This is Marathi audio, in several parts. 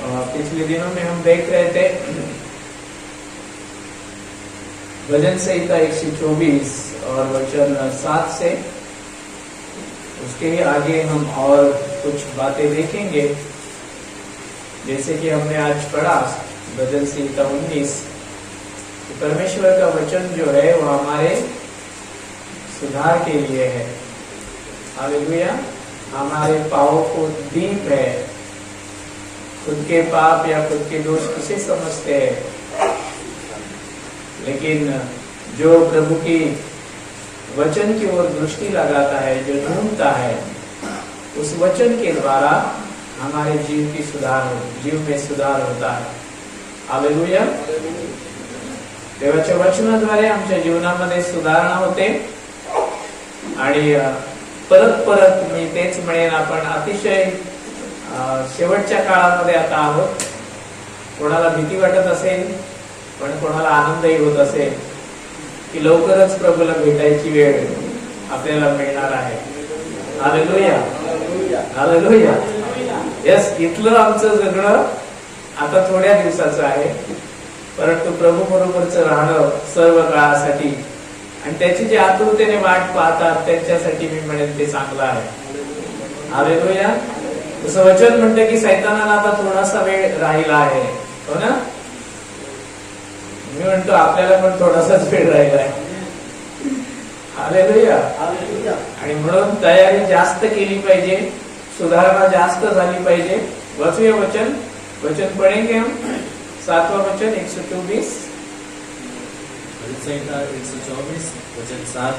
पिछले दिनों में हम देख रहे थे भजन संहिता 124 और वचन 7 से। उसके ही आगे हम और कुछ बातें देखेंगे। जैसे कि हमने आज पढ़ा भजन संहिता 19, परमेश्वर का वचन जो है वो हमारे सुधार के लिए है। हालेलुया। हमारे पापों को दीप है। खुद के पाप या खुद के दोष किसे समझते हैं, लेकिन जो प्रभु की वचन की ओर दृष्टि लगाता है, जो ढूंढता है, उस वचन के द्वारा हमारे जीव में सुधार होता है। हालेलुया। देवाच्या वचनाद्वारे आमच्या जीवनामध्ये सुधारणा होते। आणि परत परत मी तेच म्हणेन, आपण अतिशय शेवटच्या काळामध्ये आता आहोत। कोणाला भीती वाटत असेल, पण कोणाला आनंदही होत असेल की लवकरच प्रभूला भेटायची वेळ आपल्याला मिळणार आहे। Hallelujah, hallelujah. यस, इथलं आमचं जगणं आता थोड्या दिवसाचं आहे, परंतु प्रभू बरोबरच राहणं सर्व काळासाठी आणि त्याची जी आतुरतेने वाट पाहतात त्यांच्यासाठी मी म्हणेन ते चांगलं आहे। हालेलुया। जसं वचन म्हणते की सैतानाला आता थोडासा वेळ राहिला आहे, हो ना? मी म्हणतो आपल्याला पण थोडासाच वेळ राहिला आहे। हालेलुया। आणि म्हणून तयारी जास्त केली पाहिजे, सुधारणा जास्त झाली पाहिजे। वाचूया वचन पढ़ेंगे हम। 7वां वचन 124 संहिता 124 वचन 7।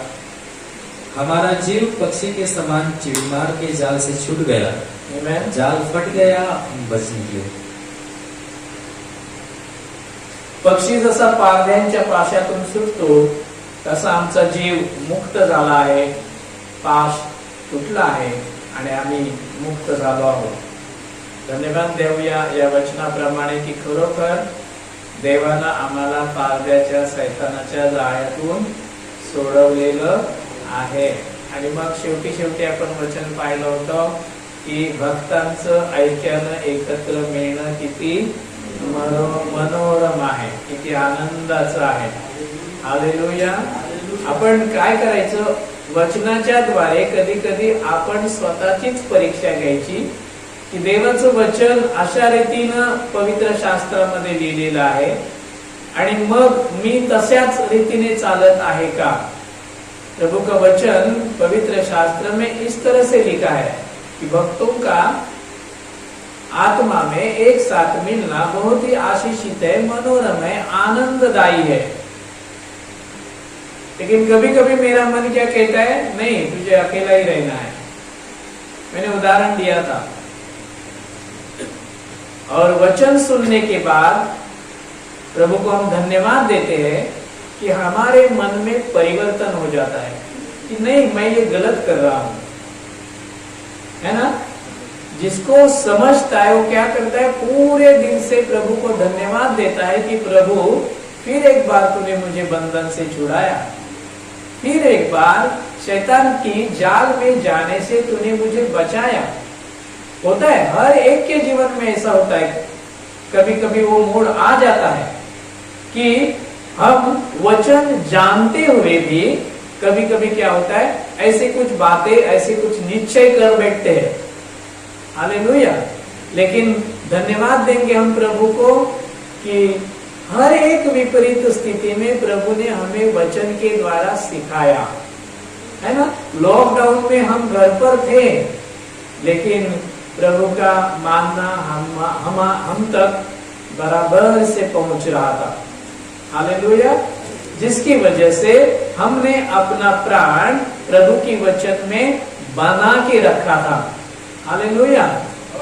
हमारा जीव पक्षी के समान चिड़मार के जाल से छूट गया। आमेन। जाल फट गया, हम बच निकले। पक्षी जसा पारध्यांच्या पाशातून सुटतो तसा आमचा जीव मुक्त झाला आहे। पाश तुटला आहे आणि आम्ही मुक्त झालो आहोत। धन्यवाद देऊया या वचनाप्रमाणे की खरोखर देवानं आम्हाला पारध्याच्या सैतानाच्या जाळ्यातून सोडवलेलं आहे। आणि मग शेवटी आपण वचन पाहिलं होतं की भक्तांचं ऐक्यानं एकत्र मिळणं किती मनोरम आहे, किती आनंदाचं आहे। हालेलुया। आपण काय करायचं, वचनाच्या द्वारे कधी कधी आपण स्वतःचीच परीक्षा घ्यायची की देवाचं वचन अशा रीतीनं पवित्र शास्त्रामध्ये लिहिलेलं आहे आणि मग मी तशाच रीतीने चालत आहे का। प्रभु का वचन पवित्र शास्त्र में इस तरह से लिखा है कि भक्तों का आत्मा में एक साथ मिलना बहुत ही आशीषित है, मनोरम है, आनंददायी है। लेकिन कभी कभी मेरा मन क्या कहता है, नहीं, तुझे अकेला ही रहना है। मैंने उदाहरण दिया था। और वचन सुनने के बाद प्रभु को हम धन्यवाद देते हैं कि हमारे मन में परिवर्तन हो जाता है कि नहीं, मैं ये गलत कर रहा हूं, है ना। जिसको समझता है वो क्या करता है, पूरे दिल से प्रभु को धन्यवाद देता है कि प्रभु फिर एक बार तूने मुझे बंधन से छुड़ाया, फिर एक बार शैतान की जाल में जाने से तूने मुझे बचाया। होता है, हर एक के जीवन में ऐसा होता है। कभी कभी वो मोड़ आ जाता है कि हम वचन जानते हुए भी कभी कभी क्या होता है, ऐसे कुछ बातें, ऐसे कुछ निश्चय कर बैठते हैं। हालेलुया। लेकिन धन्यवाद देंगे हम प्रभु को कि हर एक विपरीत स्थिति में प्रभु ने हमें वचन के द्वारा सिखाया, है ना। लॉकडाउन में हम घर पर थे, लेकिन प्रभु का मानना हम तक बराबर से पहुंच रहा था। हालेलुया। जिसकी वजह से हमने अपना प्राण प्रभु की वचन में बना के रखा था। हालेलुया।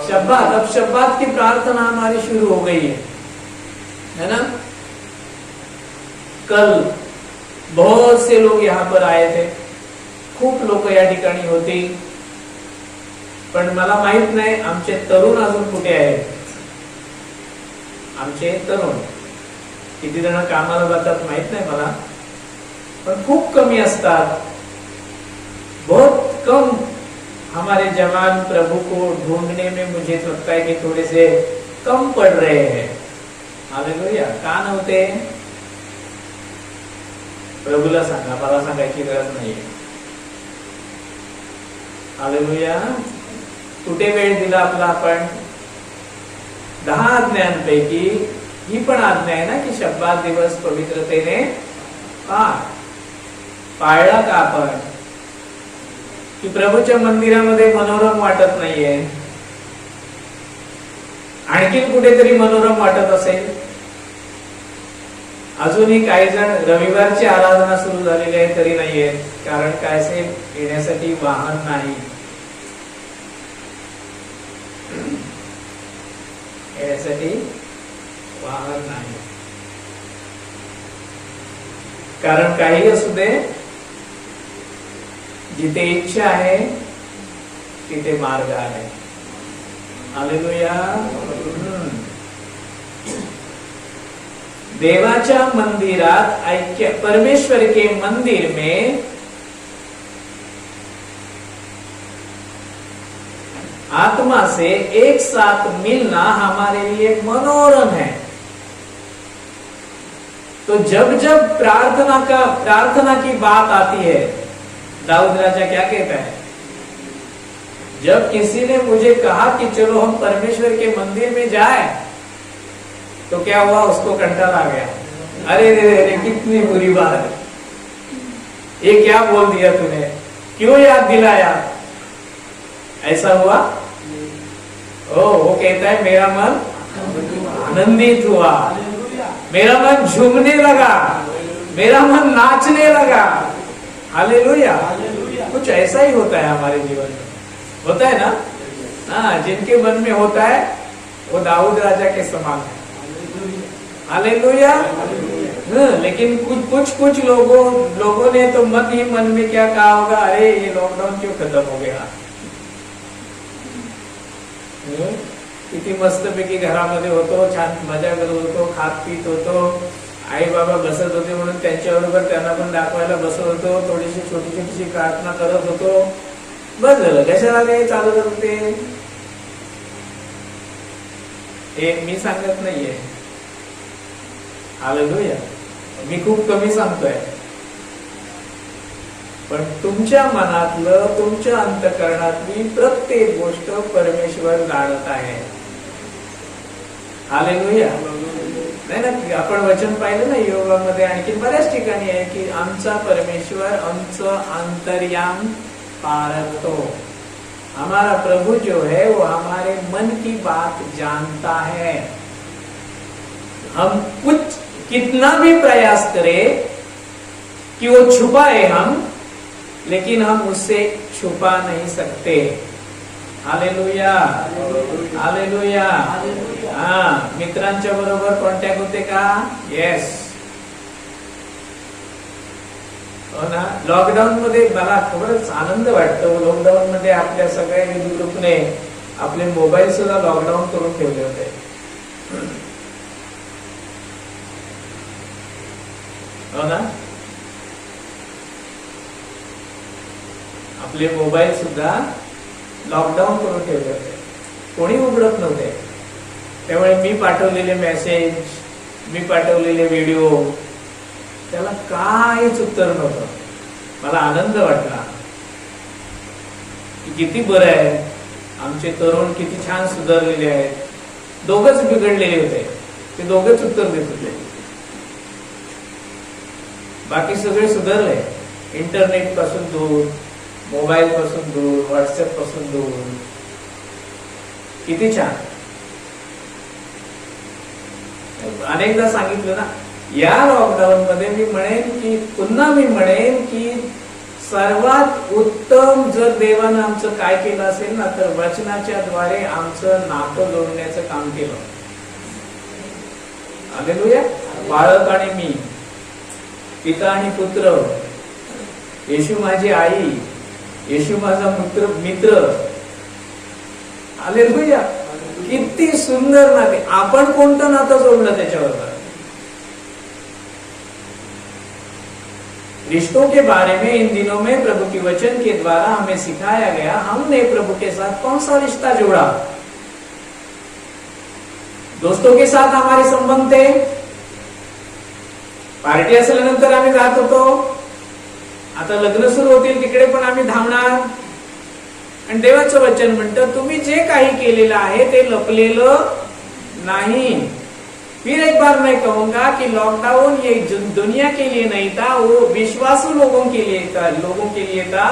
शब्बात, अब शब्बात की प्रार्थना हमारी शुरू हो गई है ना। कल बहुत से लोग यहाँ पर आए थे, खूप लोक या ठिकाणी होती, पण मला माहित नाही आमचे तरुण अजून कुठे आहेत। आमचे तरुण किती जण कामाला जातात माहित नाही मला, पण खूप कमी असतात। बहुत कम हमारे जवान प्रभु को ढूंढने में मुझे लगता है कि थोड़े से कम पड रहे हैं. हालेलुया. का नव्हते? प्रभूला सांगा, मला सांगायची गरज नाहीये. हालेलुया. कुठे वेळ दिला आपला आपण? 10 आज्ञांपैकी ही पण आज्ञा आहे ना की शब्बात दिवस पवित्रतेने पाळला का आपण? की प्रभूच्या मंदिरामध्ये मनोरम वाटत नाहीये, आणखी कुठेतरी मनोरम वाटत असेल? अजूनही काही जण रविवारची आराधना सुरू झालेली आहे तरी नाहीये, कारण काय असेल, येण्यासाठी वाहन नाही, येण्यासाठी वाहन नाही. कारण काही असू दे, जिथे इच्छा आहे तिथे मार्ग आहे. हालेलुया. देवाच्या मंदिरात ऐक्य, परमेश्वर के मंदिर में आत्मा से एक साथ मिलना हमारे लिए मनोरम है. तो जब जब प्रार्थना की बात आती है, दाऊद राजा क्या कहता है? जब किसी ने मुझे कहा कि चलो हम परमेश्वर के मंदिर में जाए, तो क्या हुआ? उसको कंटाल आ गया. अरे रे रे, कितनी बुरी बात है, ये क्या बोल दिया तूने, क्यों याद दिलाया? ऐसा हुआ? वो कहता है मेरा मन आनंदित हुआ, मेरा मन झूमने लगा, मेरा मन नाचने लगा. हालेलुया. कुछ ऐसा ही होता है हमारे जीवन में, होता है ना? हाँ, जिनके मन में होता है वो दाऊद राजा के समान है. हालेलुया. लेकिन कुछ लोगों ने तो मन ही मन में क्या कहा होगा, अरे ये लॉकडाउन क्यों खत्म हो गया. किती मस्तपैकी घरामध्ये होतो, छान मजा करत होतो, खात पीत होतो, आई बाबा बसत होते म्हणून त्यांच्याबरोबर त्यांना पण दाखवायला बसत होतो, थोडीशी छोटीशी प्रार्थना करत होतो, बस झालं. कशाला काय चालू करत होते? हे मी सांगत नाहीये. हालेलुया. मी खूप कमी सांगतोय, पण तुमच्या मनातलं, तुमच्या अंतःकरणातली प्रत्येक गोष्ट परमेश्वर जाणत आहे. हालेलुया. नाही ना, आपण वचन पाहिलं ना योगामध्ये, आणखी बऱ्याच ठिकाणी आहे की आमचा परमेश्वर आमचं अंतर्याम पारखतो. हमारा प्रभु जो है वो हमारे मन की बात जानता है. हम कुछ कितना भी प्रयास करें कि वो छुपाए हम, लेकिन हम उससे छुपा नहीं सकते. हालेलुया. हालेलुया. हाँ, मित्रांच्या बरोबर कॉन्टॅक्ट होते का? येस. हो ना. लॉकडाऊन मध्ये मला खरंच आनंद वाटतो. लॉकडाऊन मध्ये आपल्या सगळ्या युथ ग्रुपने आपले मोबाईल सुद्धा लॉकडाऊन करून ठेवले होते. हो ना. आपले मोबाईल सुद्धा लॉकडाऊन करून ठेवले होते, कोणी उघडत नव्हते. त्यामुळे मी पाठवलेले मेसेज, मी पाठवलेले व्हिडिओ, त्याला काहीच उत्तर नव्हतं. मला आनंद वाटला की किती बरं आहे, आमचे तरुण किती छान सुधारलेले आहेत. दोघच बिघडलेले होते, ते दोघच उत्तर देत होते, बाकी सगळे सुधारले. इंटरनेट पासून दूर, मोबाईल पासून दूर, व्हॉट्सअप पासून दूर. किती छान. अनेकदा सांगितलं ना, या लॉकडाऊन मध्ये मी म्हणेन की सर्वात उत्तम जर देवानं आमचं काय केलं असेल ना, तर वचनाच्या द्वारे आमचं नातं जोडण्याचं काम केलं. हालेलुया. बाळक आणि मी, पिता आणि पुत्र, येशू माझी आई, येशू माझा मित्र. हालेलुया. किती सुंदर नाते. आपण कोणतं नातं जोडलं त्याच्याबरोबर? रिश्तों के बारे में इन दिनों में प्रभु के वचन के द्वारा हमें सिखाया गया. हमने प्रभु के साथ कौन सा रिश्ता जोड़ा? दोस्तों के साथ हमारे संबंध थे, पार्टी असल्यानंतर आम्ही जात होतो, आता लग्न सुरू होतील तिकडे पण आम्ही धावणार. आणि देवाचं वचन म्हणतं तुम्ही जे काही केलेलं आहे ते लपलेलं नाही. फिर एक बार मैं कहूंगा कि लॉकडाउन ये दुनिया के लिए नहीं था, वो विश्वासु लोगों के लिए था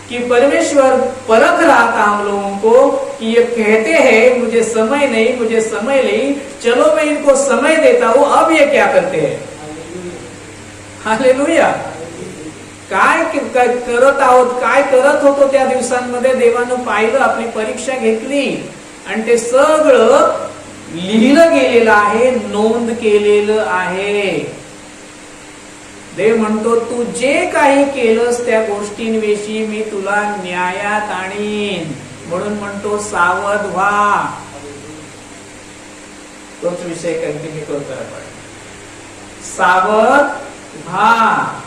कि परमेश्वर परख रहा था हम लोगों को कि ये कहते हैं मुझे समय नहीं, चलो मैं इनको समय देता हूं, अब ये क्या करते हैं. हालेलुया. काय करत आहोत, काय करत होतो त्या दिवसांमध्ये देवानं पाहिलं, आपली परीक्षा घेतली आणि ते सगळं लिहिलं गेलेलं आहे, नोंद केलेलं आहे. देव म्हणतो तू जे काही केलंस त्या गोष्टींविषयी मी तुला न्यायात आणीन. म्हणून म्हणतो सावध व्हा. तोच विषय कंटिन्यू करतो आपण. सावध व्हा.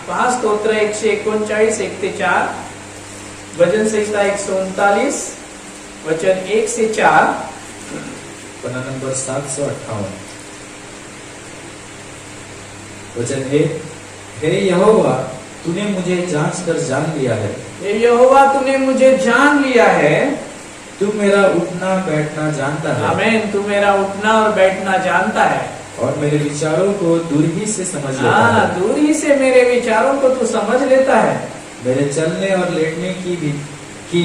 पहा स्तोत्र 139 1 ते 4, भजन संहिता 139 वचन 1 से 4, पन्ना नंबर 758, वचन 1. हे यहोवा तूने मुझे जांच कर जान लिया है. हे यहोवा तूने मुझे जान लिया है. तू मेरा उठना बैठना जानता है. आमीन. तू मेरा उठना और बैठना जानता है. और मेरे विचारों को दूर ही से समझ लेता है. दूर ही से मेरे विचारों को तू समझ लेता है. मेरे चलने और लेटने की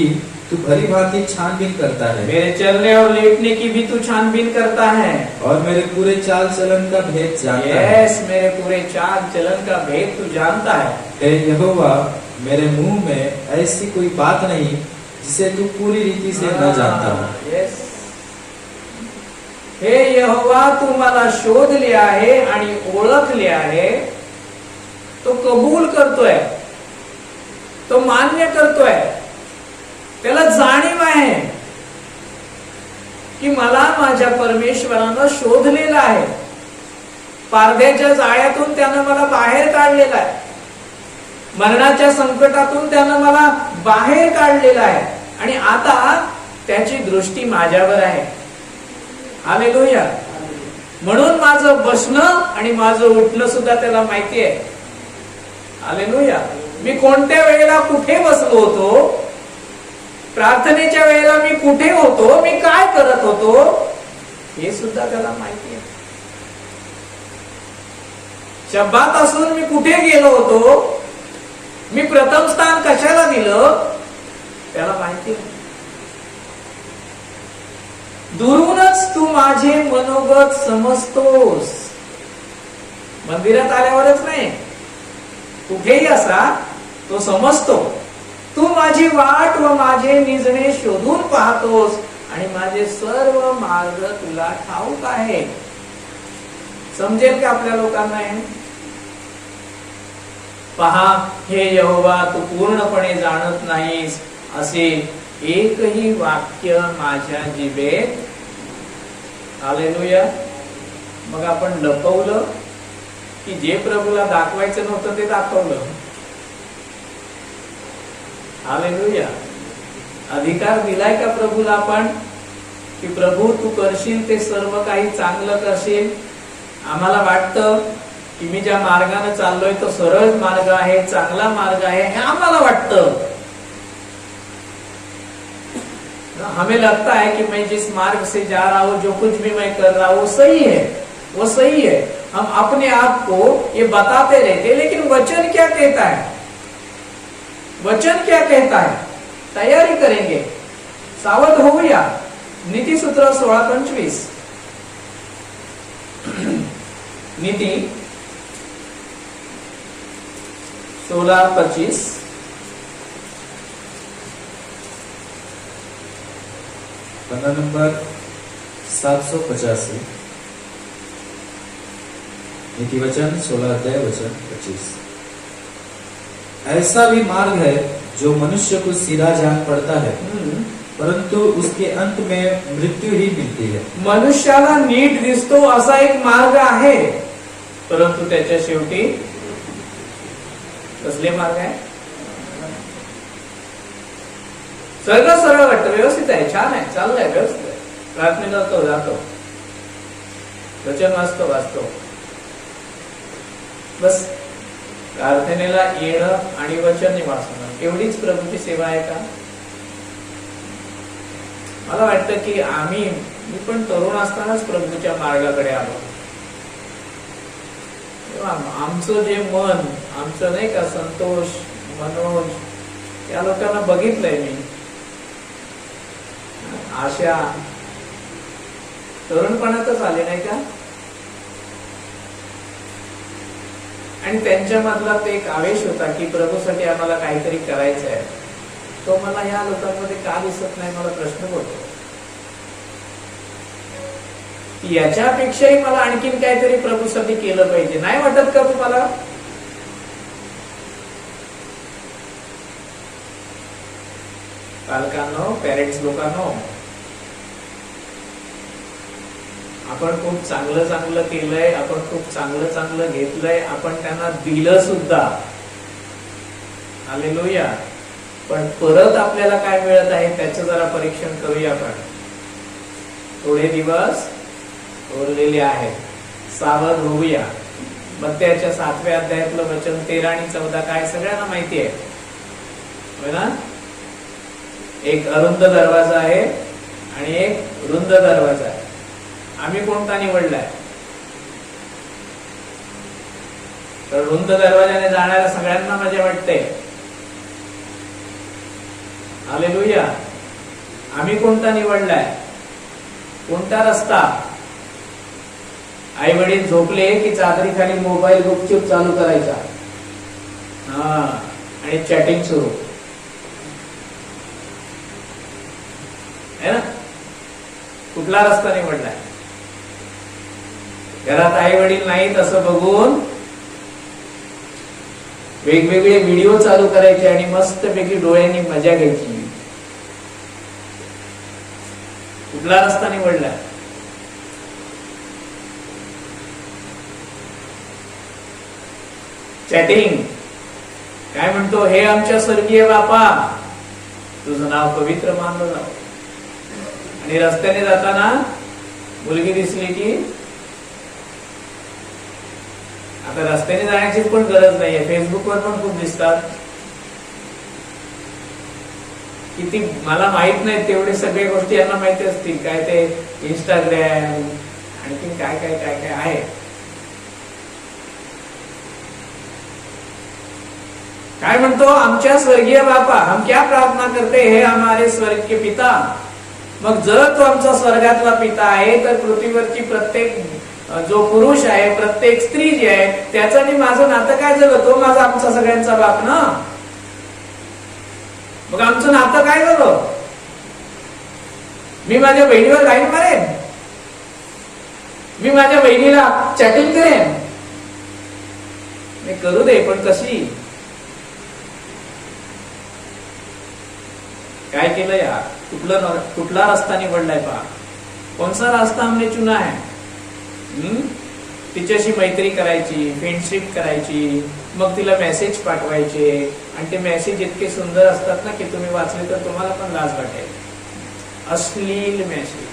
तू भली भांति छानबीन करता है. मेरे चलने और लेटने की भी तू छानबीन करता है. और मेरे पूरे चाल चलन का भेद जानता है. यस, मेरे पूरे चाल चलन का भेद तू जानता है. हे यहोवा मेरे मुंह में ऐसी कोई बात नहीं जिसे तू पूरी रीति से न जानता हो. यस. हे यहोवा तू मला शोधले आहे आणि ओळखले आहे. तो कबूल करतोय, तो मान्य करतोय, त्याला जाणीव आहे की मला माझ्या परमेश्वरानं शोधलेलं आहे. पारध्याच्या जाळ्यातून त्यानं मला बाहेर काढलेलं आहे. मरणाच्या संकटातून त्यानं मला बाहेर काढलेलं आहे आणि आता त्याची दृष्टी माझ्यावर आहे. हालेलुया. म्हणून माझं बसणं आणि माझं उठणं सुद्धा त्याला माहिती आहे. हालेलुया. मी कोणत्या वेळेला कुठे बसलो होतो, प्रार्थनेच्या वेळेला मी कुठे होतो, मी काय करत होतो, हे सुद्धा त्याला माहिती आहे. शब्दात असून मी कुठे गेलो होतो, मी प्रथम स्थान कशाला दिलं, त्याला माहिती आहे. दुरूनच तू माझे मनोगत समजतोस. मंदिरात आल्यावरच नाही, कुठेही असा तो समजतो. तू माझी वाट व माझे निजणे शोधून पाहतोस आणि माझे सर्व मार्ग तुला ठाऊक आहे. समजेल का आपल्या लोकांना हे? पहा, हे यहोवा तू पूर्णपणे जाणत नाहीस असे एकही वाक्य माझ्या जिभेत. हालेलुया. मग आपण लपवलं की जे प्रभूला दाखवायचं नव्हतं ते दाखवलं. हालेलुया. अधिकार दिलाय का प्रभूला आपण की प्रभू तू करशील ते सर्व काही चांगलं करशील. आम्हाला वाटतं की मी ज्या मार्गाने चाललोय तो सरळ मार्ग आहे, चांगला मार्ग आहे, हे आम्हाला वाटतं. हमें लगता है कि मैं जिस मार्ग से जा रहा हूं, जो कुछ भी मैं कर रहा हूं वो सही है, वो सही है. हम अपने आप को ये बताते रहते, लेकिन वचन क्या कहता है, वचन क्या कहता है, तैयारी करेंगे. सावध होऊया. नीति सूत्र 16:25. नीति 16:25. पन्ना नंबर 785, नीति वचन 16 अध्याय वचन 25. ऐसा भी मार्ग है जो मनुष्य को सीधा जान पड़ता है, परंतु उसके अंत में मृत्यू ही मिलती है. मनुष्याला नीट दिसतो असा एक मार्ग आहे, परंतु त्याच्या शेवटी कसले मार्ग आहे. सगळं सरळ वाटतं, व्यवस्थित आहे, छान आहे, चाललंय, व्यवस्थित आहे, प्रार्थनेला जातो. वचन वाचतो. बस प्रार्थनेला येणं आणि वचन वाचणं एवढीच प्रभूची सेवा आहे का? मला वाटतं की मी पण तरुण असतानाच प्रभूच्या मार्गाकडे आलो. आमचं जे मन, आमचं नाही का संतोष, मनोज, या लोकांना बघितलंय मी. आशा तरुणपणातच आले नाही का? आणि त्यांच्यामधला ते एक आवेश होता की प्रभूसाठी आम्हाला काहीतरी करायचं आहे. तो मला या लोकांमध्ये का दिसत नाही, मला प्रश्न पडतो. याच्यापेक्षाही मला आणखीन काहीतरी प्रभूसाठी केलं पाहिजे, नाही वाटत का तुम्हाला? पालकांनो, पेरेंट्स लोकांनो, आपण खूप चांगलं केलंय, आपण खूप चांगलं घेतलंय, आपण त्यांना दिलं सुद्धा, हालेलुया. पण परत आपल्याला काय मिळत आहे त्याचं जरा परीक्षण करूया. आपण थोडे दिवस उरलेले आहेत, सावध होऊया. मत्थ्याच्या 7व्या अध्यायातलं वचन 13 आणि 14 काय सगळ्यांना माहिती आहे, होय ना? एक अरुंद दरवाजा आहे आणि एक रुंद दरवाजा आहे. आम्ही कोणता निवडलाय? तर रुंद दरवाजाने जाणाऱ्या सगळ्यांना मजा वाटते, हालेलुया. आम्ही कोणता निवडलाय? कोणता रस्ता? आई वडील झोपले की चादरीखाली मोबाईल गुपचूप चालू करायचा, आणि चॅटिंग सुरू आहे ना? कुठला रस्ता निवडलाय? घरात आई वडील नाहीत असं बघून वेगवेगळे व्हिडिओ चालू करायचे आणि मस्तपैकी डोळ्यांनी मजा घ्यायची. कुठला रस्ता निवडलाय? चॅटिंग. काय म्हणतो? हे आमच्या स्वर्गीय बापा, तुझं नाव पवित्र मानलं जावं. आणि रस्त्याने जाताना मुलगी दिसली की, आता रस्त्याने जाण्याची पण गरज नाहीये, फेसबुकवर पण खूप दिसतात. किती मला माहित नाही तेवढे सगळे गोष्टी यांना माहिती असतील. काय ते इंस्टाग्राम, आणखी काय काय काय काय आहे. काय म्हणतो? आमच्या स्वर्गीय बापा, हम क्या प्रार्थना करते हे हमारे स्वर्ग के पिता. मग जर तो आमचा स्वर्गातला पिता आहे तर पृथ्वीवरची प्रत्येक जो पुरुष आहे, प्रत्येक स्त्री जी आहे, त्याचं आणि माझं नातं काय झालं? तो माझा आमचा सगळ्यांचा बाप ना. मग आमचं नातं काय झालं? मी माझ्या बहिणीवर लाईन मारेन, मी माझ्या बहिणीला चॅटिंग करेन, मी करू दे, पण कशी? काय केलं यार? कुठला रस्ता निवडलाय पहा. कोणसा रास्ता हमने चुना है? तिच्याशी मैत्री करायची, फ्रेंडशिप करायची, मग तिला मेसेज पाठवायचे, आणि ते मेसेज इतके सुंदर असतात ना की तुम्ही वाचले तर तुम्हाला पण लाज वाटेल. अश्लील मेसेज.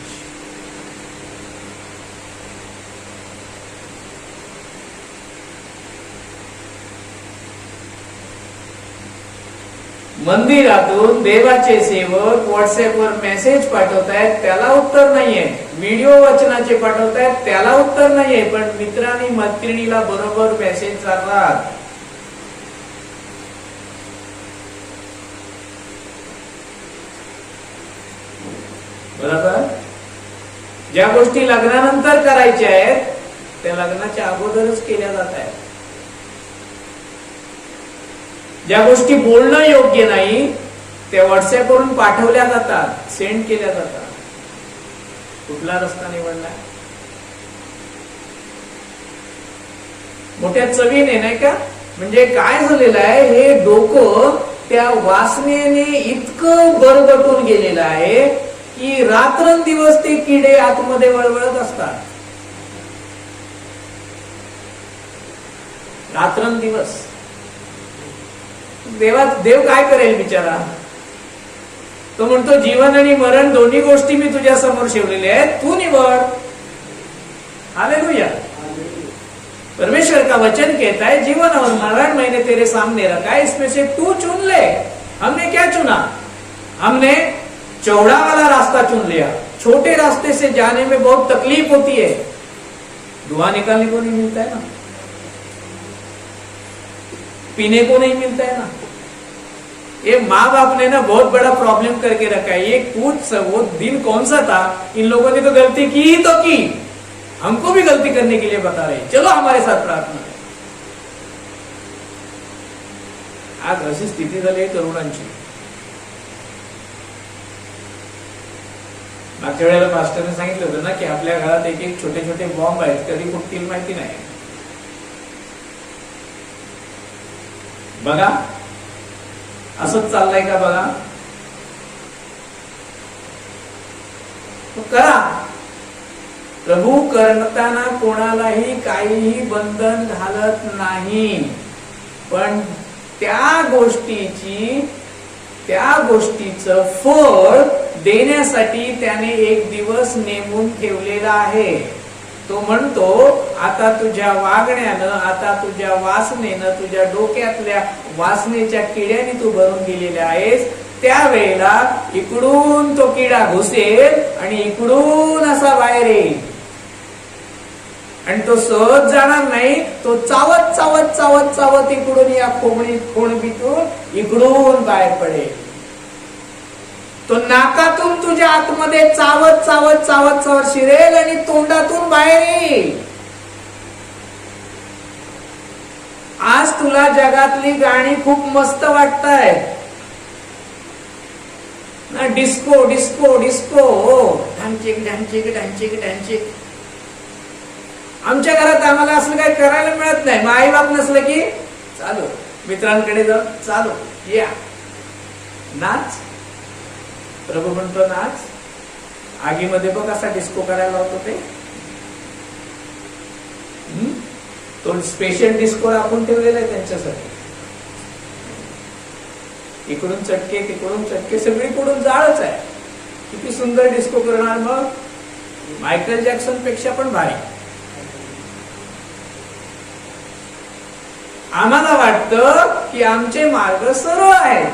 मंदिरातून देवाचे सेवक व्हॉट्सअपवर मेसेज पाठवतायत, त्याला उत्तर नाहीये. व्हिडिओ वचनाचे पाठवतायत, त्याला उत्तर नाहीये. पण मित्रांनी मैत्रिणीला बरोबर मेसेज जातात. बरोबर? ज्या गोष्टी लग्नानंतर करायच्या आहेत त्या लग्नाच्या अगोदरच केल्या जात आहेत. ज्या गोष्टी बोलणं योग्य नाही त्या व्हॉट्सअपवरून पाठवल्या जातात, सेंड केल्या जातात. कुठला रस्ता निवडलाय? मोठ्या चवीने नाही का? म्हणजे काय झालेलं आहे, हे डोकं त्या वासनेने इतकं बरगटून गेलेलं आहे की रात्रंदिवस ते किडे आतमध्ये वळवळत असतात. रात्रंदिवस. देव काय करेल बिचारा? तो म्हणतो जीवन आणि मरण दोन्ही गोष्टी मी तुझ्या समोर ठेवलेल्या आहेत, तू निवड. हालेलुया. वचन कहता है जीवन और मरण मैंने तेरे सामने रखा है, इसमें से तू चुन ले। हमने क्या चुना? हमने चौड़ा वाला रास्ता चुन लिया। छोटे रास्ते से जाने में बहुत तकलीफ होती है, धुआं निकालने को नहीं मिलता है ना, पीने को नहीं मिलता है ना। ये माँ बाप ने ना बहुत बड़ा प्रॉब्लम करके रखा है। ये कुछ वो दिन कौन सा था, इन लोगों ने तो गलती की तो की, हमको भी गलती करने के लिए बता रहे, चलो हमारे साथ प्रार्थना। आज अशी स्थिती झाली आहे तरुणांची। मागच्या वेळेला पास्टरने सांगितलं होतं ना की आपल्या घरात एक एक छोटे छोटे बॉम्ब आहेत, कधी फुटतील माहिती नाही। बघा असंच चाललंय का बघा, तो करा। प्रभू करताना कोणालाही काहीही बंधन घालत नाही, पण त्या गोष्टीचं फळ देण्यासाठी त्याने एक दिवस नेमून ठेवलेला आहे। तो म्हणतो आता तुझ्या वागण्यानं, आता तुझ्या वासनेनं, तुझ्या डोक्यातल्या वासनेच्या किड्याने तू भरून गेलेला आहेस, त्यावेळेला इकडून तो किडा घुसेल आणि इकडून असा बाहेर येईल, आणि तो सहज जाणार नाही, तो चावत चावत चावत चावत इकडून या खोडबीतून इकडून बाहेर पडेल। तो नाकातून तुझ्या आतमध्ये चावत चावत चावत चावत शिरेल आणि तोंडातून बाहेर येईल। आज तुला जगातली गाणी खूप मस्त वाटतायत ना, डिस्को डिस्को डिस्को, ढांचिक ढांचिक ढांचिक ढांचिक। आमच्या घरात आम्हाला असलं काही करायला मिळत नाही। आई बाप नसलं की चालू, मित्रांकडे जाऊ चालू, या नाच। प्रभू म्हणतो नाच, आगीमध्ये बघ असा डिस्को करायला होतो ते, तो स्पेशल डिस्को आपण ठेवलेला आहे त्यांच्यासाठी। इकडून चटके तिकडून चटके, सगळीकडून जाळच आहे। किती सुंदर डिस्को करणार मग, मायकल जॅक्सन पेक्षा पण भारी। आम्हाला वाटतं की आमचे मार्ग सरळ आहेत,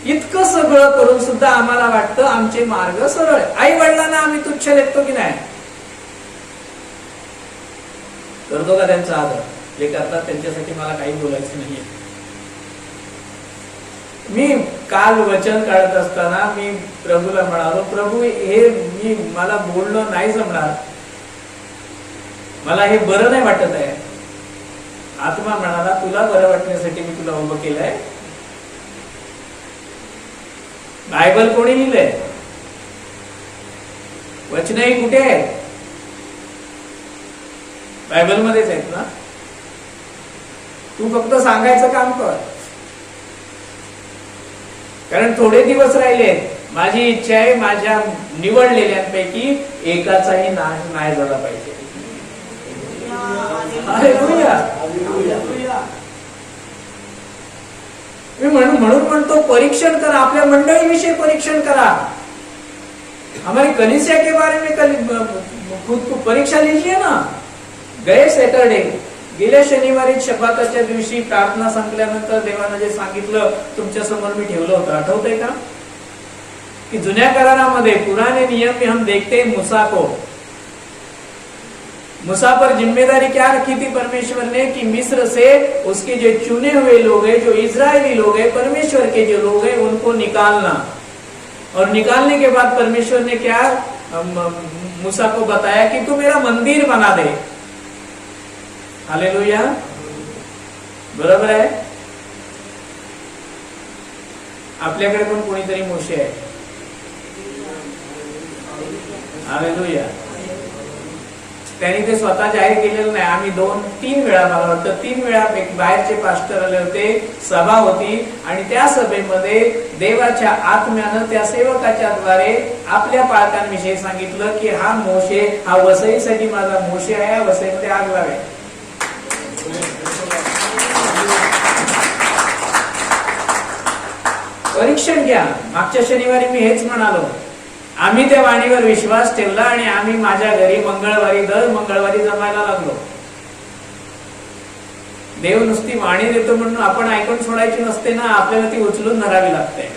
इतकं सगळं करून सुद्धा आम्हाला वाटतं आमचे मार्ग सरळ आहे। आई वडिलांना आम्ही तुच्छ लेखतो की नाही, करतो का त्यांचा आदर? जे करतात त्यांच्यासाठी मला काही बोलायचं नाहीये। मी काल वचन काढत असताना मी प्रभूला म्हणालो, प्रभू हे मला बोलणं नाही जमणार, मला हे बरं नाही वाटत आहे। आत्मा म्हणाला तुला बरं वाटण्यासाठी मी तुला उभं केलंय। बायबल कोणी लिहिलंय? वचनही कुठे आहेत? बायबल मध्येच आहेत ना। तू फक्त सांगायचं काम कर, कारण थोडे दिवस राहिले। माझी इच्छा आहे माझ्या निवडलेल्यांपैकी एकाचाही नाश नाही झाला पाहिजे। हालेलुया। मी म्हणून म्हणतो परीक्षण करा, आपल्या मंडळीविषयी परीक्षण करा। हमारी कलीसिया के बारे में खुद को परीक्षा लीजिए ना। गए सॅटरडे, गेल्या शनिवारी शब्दाच्या दिवशी प्रार्थना संपल्यानंतर देवानं जे सांगितलं तुमच्या समोर मी ठेवलं होतं, आठवतंय का? कि जुन्या करारामध्ये पुराने नियम में हम देखते हैं मूसा पर जिम्मेदारी क्या रखी थी परमेश्वर ने कि मिस्र से उसके जो चुने हुए लोग हैं, जो इजरायली लोग हैं, परमेश्वर के जो लोग हैं, उनको निकालना। और निकालने के बाद परमेश्वर ने क्या मूसा को बताया कि तू मेरा मंदिर बना दे। हालेलुया, बरोबर आहे। आपल्याकडे पण कोणीतरी मोशे आहे। हालेलुया। त्यांनी ते स्वतः जाहीर केलेलं नाही। आम्ही 2-3 वेळा, मला वाटतं 3 वेळा एक बाहेरचे पास्टर आले होते, सभा होती, आणि त्या सभेमध्ये देवाच्या आत्म्यानं त्या सेवकाच्या द्वारे आपल्या पालकांविषयी सांगितलं की हा मोशे, हा वसईसाठी माझा मोशे आहे, वसईमध्ये आग लावे। परीक्षण घ्या। मागच्या शनिवारी मी हेच म्हणालो, आम्ही त्या वाणीवर विश्वास ठेवला आणि आम्ही माझ्या घरी दर मंगळवारी जमायला लागलो. देव नुसती वाणी देतो म्हणून आपण ऐकून सोडायची नसते ना, आपल्याला ती उचलून धरावी लागते.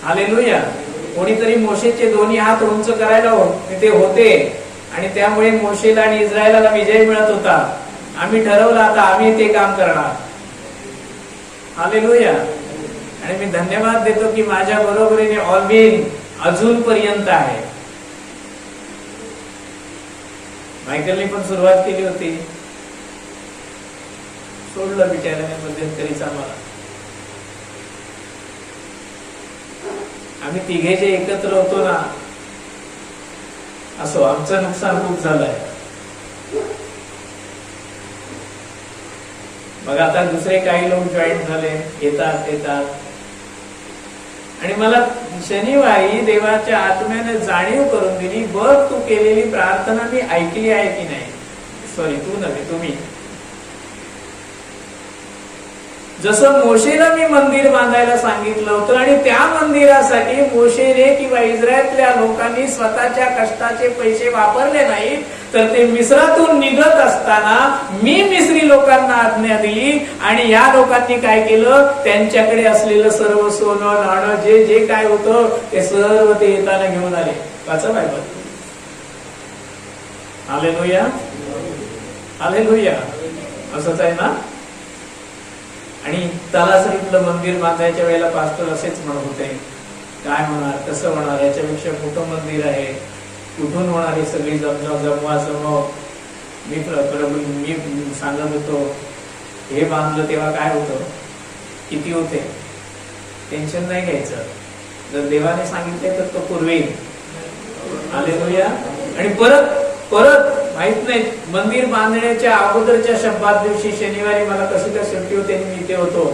हालेलुया. कोणीतरी मोशेचे दोन्ही हात उंच करायला ते होते आणि त्यामुळे मोशेला आणि इस्रायलाला विजय मिळत होता. आम्ही ठरवलं आता आम्ही ते काम करणार. हालेलुया. आणि मी धन्यवाद देतो की माझ्या बरोबरीने ऑलविन अजूनपर्यंत आहे. मायकलने पण सुरुवात केली होती, सोडलं बिचाऱ्याने मध्यंतरीच आम्हाला. आम्ही तिघे जे एकत्र होतो ना, असो आमचं नुकसान खूप झालंय. मग आता दुसरे काही लोक जॉईन झाले, येतात आणि मला शनिवारी देवाच्या आत्म्याने जाणीव करून दिली, बघ तू केलेली प्रार्थना मी ऐकली आहे की नाही. सॉरी, तू नव्हे, तुम्ही. जसं मोशेला मी मंदिर बांधायला सांगितलं होतं आणि त्या मंदिरासाठी मोशेने किंवा इस्रायलच्या लोकांनी स्वतःच्या कष्टाचे पैसे वापरले नाहीत, तर ते मिस्रातून निघत असताना मी मिस्री लोकांना आज्ञा दिली आणि या लोकांनी काय केलं, त्यांच्याकडे असलेलं सर्व सोनं नाणं जे जे काय होतं ते सर्व ते येताना घेऊन आले. वाचा बायबल. Hallelujah, hallelujah. असंच आहे ना. आणि तलासरीतलं मंदिर बांधायच्या वेळेला पास्टर असेच म्हणत होते, काय होणार, कसं होणार, याच्यापेक्षा मोठं मंदिर आहे, कुठून होणार हे सगळी जमवा. मी सांगत होतो, हे बांधलं तेव्हा काय होतं, किती होते, टेन्शन नाही घ्यायचं. जर देवाने सांगितले तर तो पुरवेल. हालेलुया. आणि परत माहित नाही, मंदिर बांधण्याच्या अगोदरच्या शब्दात दिवशी शनिवारी मला कशी काय सुट्टी होते, मी इथे होतो.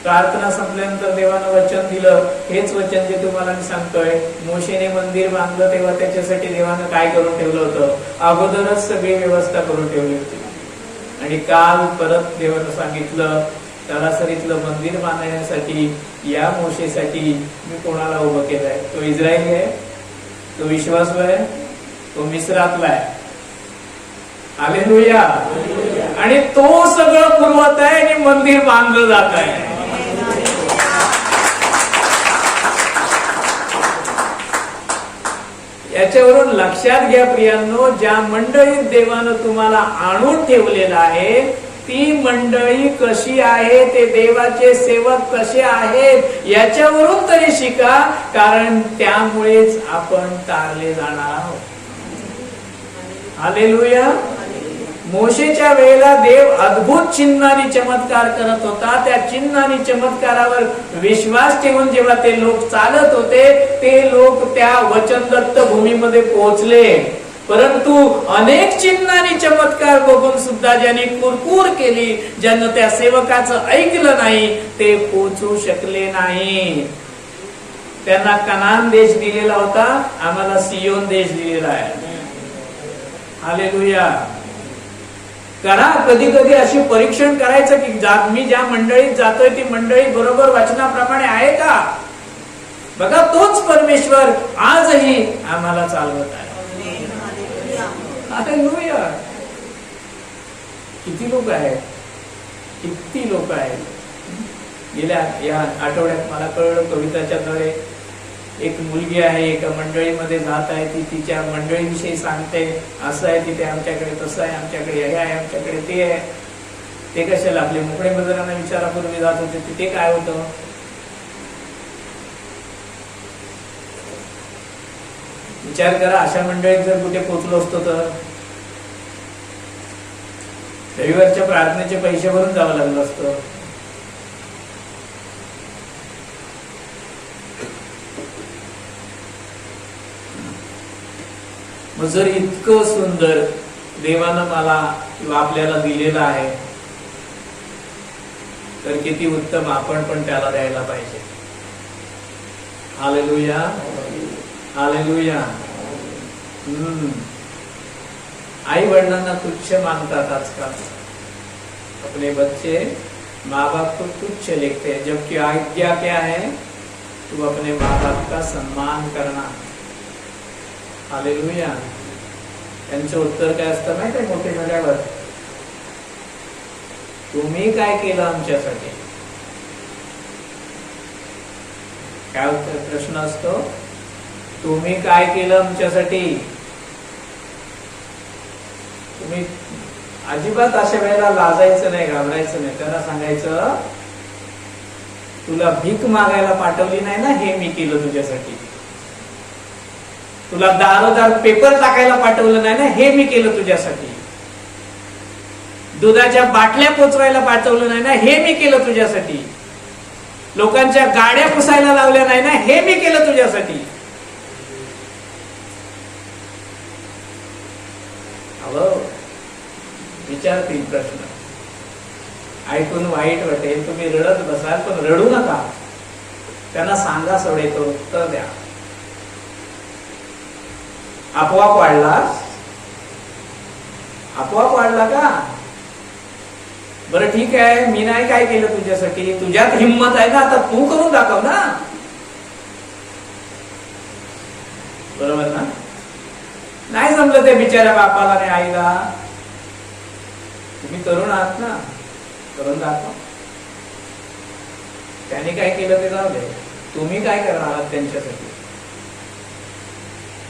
प्रार्थना संपल्यानंतर देवानं वचन दिलं, हेच वचन जे तुम्हाला मी सांगतोय, मोशेने मंदिर बांधलं तेव्हा त्याच्यासाठी देवानं काय करून ठेवलं होतं, अगोदरच सगळी व्यवस्था करून ठेवली होती. आणि काल परत देवानं सांगितलं, तलासरीतलं मंदिर बांधण्यासाठी या मोशेसाठी मी कोणाला उभं केलंय, तो इस्रायली आहे, तो विश्वासू आहे, तो मिस्रातला आहे. हालेलुया. आणि तो सगळं पुरवत आहे आणि मंदिर बांधलं जात आहे. याच्यावरून लक्षात घ्या प्रियांनो, ज्या मंडळीत देवानं तुम्हाला आणून ठेवलेलं आहे ती मंडळी कशी आहे, ते देवाचे सेवक कसे आहेत याच्यावरून तरी शिका, कारण त्यामुळेच आपण तारले जाणार आहोत. हालेलुया. मोशेच्या वेळेला देव अद्भुत चिन्हानी चमत्कार करत होता. त्या चिन्हानी चमत्कारावर विश्वास ठेवून जेव्हा ते लोक चालत होते, ते लोक त्या वचनदत्त भूमीमध्ये पोहोचले. परंतु अनेक चिन्हानी चमत्कार बघून सुद्धा ज्यांनी कुरकुर केली, ज्यानं त्या सेवकाचं ऐकलं नाही, ते पोहोचू शकले नाही. त्यांना कनान देश दिलेला होता, आम्हाला सियोन देश दिलेला आहे. हालेलुया. करा कधी कधी अशी परीक्षण करायचं की मी ज्या मंडळीत जातोय ती मंडळी बरोबर वचनाप्रमाणे आहे का. बघा, तोच परमेश्वर आजही आम्हाला चालवत आहे. हालेलुया. किती लोक आहेत, किती लोक आहेत. गेल्या या आठवड्यात मला कळलं, कविताच्या द्वारे एक मुलगी आहे, एका मंडळीमध्ये जात आहे, ती तिच्या मंडळीविषयी सांगते, असं आहे तिथे आमच्याकडे, तसं आहे आमच्याकडे, हे आहे आमच्याकडे, ते आहे. ते कशाला, आपले मोकळे बाजारांना विचारापूर्वी जात होते, तिथे काय होतं. विचार करा, अशा मंडळीत जर कुठे पोहोचलो असतो तर रविवारच्या प्रार्थनेचे पैसे भरून जावं लागलं असतं. मग जर इतकं सुंदर देवानं मला किंवा आपल्याला दिलेलं आहे, तर किती उत्तम आपण पण त्याला द्यायला पाहिजे. Hallelujah, hallelujah. आई वडिलांना तुच्छ मानतात आजकाल. अपने बच्चे माँ बाप को तुच्छ लिखते हैं, जबकि आज्ञा क्या है, तू अपने माँ बाप का सम्मान करना. हालेलुया. त्यांचं उत्तर काय असतं माहिती आहे मोठे झाल्यावर? तुम्ही काय केलं आमच्यासाठी? काय उत्तर प्रश्न असतो? तुम्ही काय केलं आमच्यासाठी? तुम्ही अजिबात अशा वेळेला लाजायचं नाही, घाबरायचं नाही. त्यांना सांगायचं, तुला भीक मागायला पाठवली नाही ना, हे मी केलं तुझ्यासाठी. तुला दारोदार पेपर टाकायला पाठवलं नाही ना, हे मी केलं तुझ्यासाठी. दुधाच्या बाटल्या पोचवायला पाठवलं नाही ना, हे मी केलं तुझ्यासाठी. लोकांच्या गाड्या पुसायला लावल्या नाही ना, हे मी केलं तुझ्यासाठी. विचारतील प्रश्न, ऐकून वाईट वाटेल, तुम्ही रडत बसाल, पण रडू नका. त्यांना सांगा सोडेतो उत्तर द्या. आपोआप वाढला का? बरं ठीक आहे, मी नाही काय केलं तुझ्यासाठी. तुझ्यात हिंमत आहे ना, आता तू करून दाखव ना. बरोबर ना? नाही जमलं ते बिचाऱ्या बापाला आणि आईला, तुम्ही तरुण आहात ना, करून दाखवा. त्याने काय केलं ते जाऊ दे, तुम्ही काय करणार आहात त्यांच्यासाठी?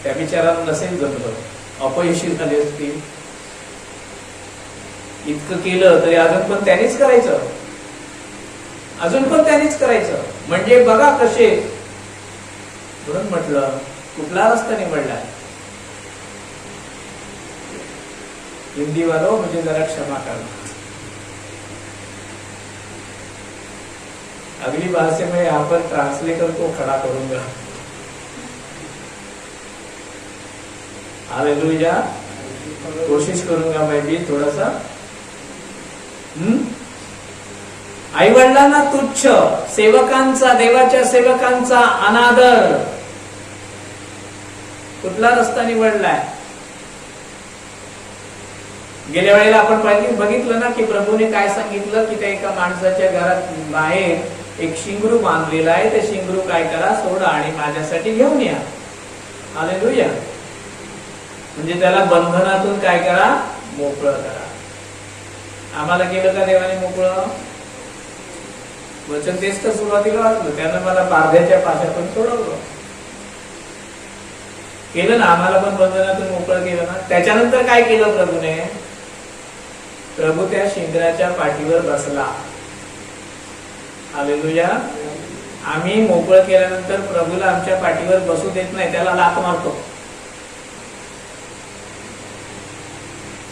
त्या बिचाराला नसेल जमलं, अपयशी झाले असतील, इतकं केलं तरी अजून पण त्यांनीच करायचं, म्हणजे बघा कसे. म्हणून म्हटलं, कुठला रस्ता निवडलाय? हिंदी वालों मुझे जरा क्षमा करना, अगली बार से मैं यहाँ पर ट्रांसलेटर को खड़ा करूंगा. हालेलुया. कोशिश करूंगा मैं भी थोड़ा सा. आई वडिलांना तुच्छ, सेवकांचा, देवाच्या सेवकांचा अनादर, कुठला रस्ता निवडलाय? गेल्या वेळेला आपण बघितलं ना की प्रभूने काय सांगितलं की त्या एका माणसाच्या घरात बाहेर एक शिंगरू बांधलेला आहे. ते शिंगरू काय करा, सोडा आणि माझ्यासाठी घेऊन या. हालेलुया. म्हणजे त्याला बंधनातून काय करा, मोकळं करा. आम्हाला केलं का देवाने मोकळं? वचन तेच तर सुरुवातीला वाचलं, त्यानं मला पारध्याच्या पाशातून सोडवलं. केलं ना, आम्हाला पण बंधनातून मोकळं केलं ना. त्याच्यानंतर काय केलं प्रभूने? प्रभू त्या शिंगराच्या पाठीवर बसला. हालेलुया. आम्ही मोकळं केल्यानंतर प्रभूला आमच्या पाठीवर बसू देत नाही, त्याला लाथ मारतो.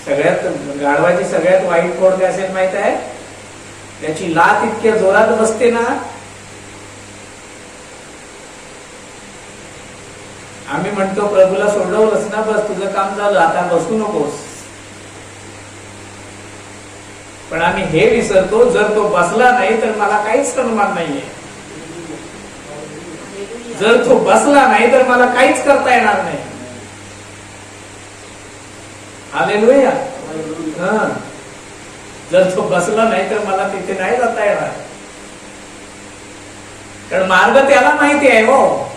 सगळ्यात गाढवाची सगळ्यात वाईट खोड काय असेल माहित आहे? त्याची लाथ इतक्या जोरात बसते ना. आम्ही म्हणतो प्रभूला सोडवलंच ना, बस तुझं काम झालं, आता बसू नकोस. पण आम्ही हे विसरतो, जर तो बसला नाही तर मला काहीच सन्मान नाहीये. जर तो बसला नाही तर मला काहीच करता येणार नाही. हालेलुया. जर तो बसला नाही तर मला तिथे नाही जाता येणार, कारण मार्ग त्याला माहिती आहे. हो,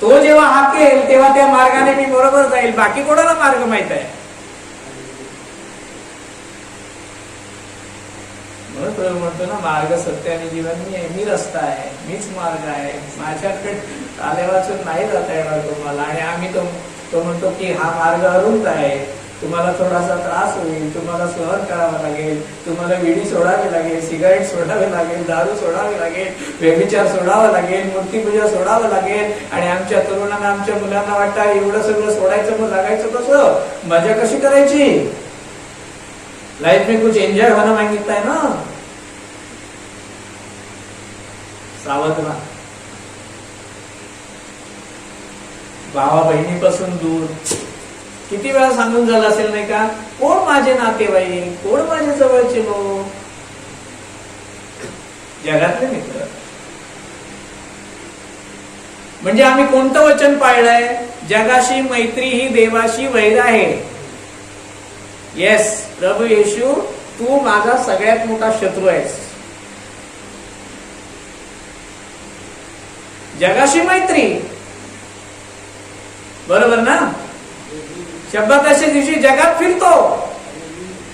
तो जेव्हा हाकेल तेव्हा त्या मार्गाने मी बरोबर जाईल, बाकी कोणाला मार्ग माहित आहे? म्हणून म्हणतो ना, मार्ग सत्य आणि जीवन मी आहे, मी रस्ता आहे, मीच मार्ग आहे, माझ्याकडे आले वाचून नाही जाता येणार तुम्हाला. आणि आम्ही तो म्हणतो की हा मार्ग अरुंद आहे, तुम्हाला थोडासा त्रास होईल, तुम्हाला सहन करावं लागेल, तुम्हाला विडी सोडावी लागेल, सिगारेट सोडावे लागेल, दारू सोडावी लागेल, व्यभिचार सोडावा लागेल, मूर्तीपूजा सोडावं लागेल. आणि आमच्या तरुणांना, आमच्या मुलांना वाटतं एवढं सगळं सोडायचं, मग जगायचं कसं, मजा कशी करायची? लाइफ में कुछ एंजॉय होना मागितलाय ना. सावध व्हा. भावा बहिणीपासून दूर. किती वेळा सांगून झालं असेल नाही का? कोण माझे नातेवाईक, कोण माझे जवळचे लोक? जगातले मित्र. म्हणजे आम्ही कोणतं वचन पाळलंय? जगाशी मैत्री ही देवाशी वैर आहे. येस प्रभू येशू, तू माझा सगळ्यात मोठा शत्रू आहेस. जगाशी मैत्री. बरोबर ना? शब्दाच्या दिवशी जगात फिरतो,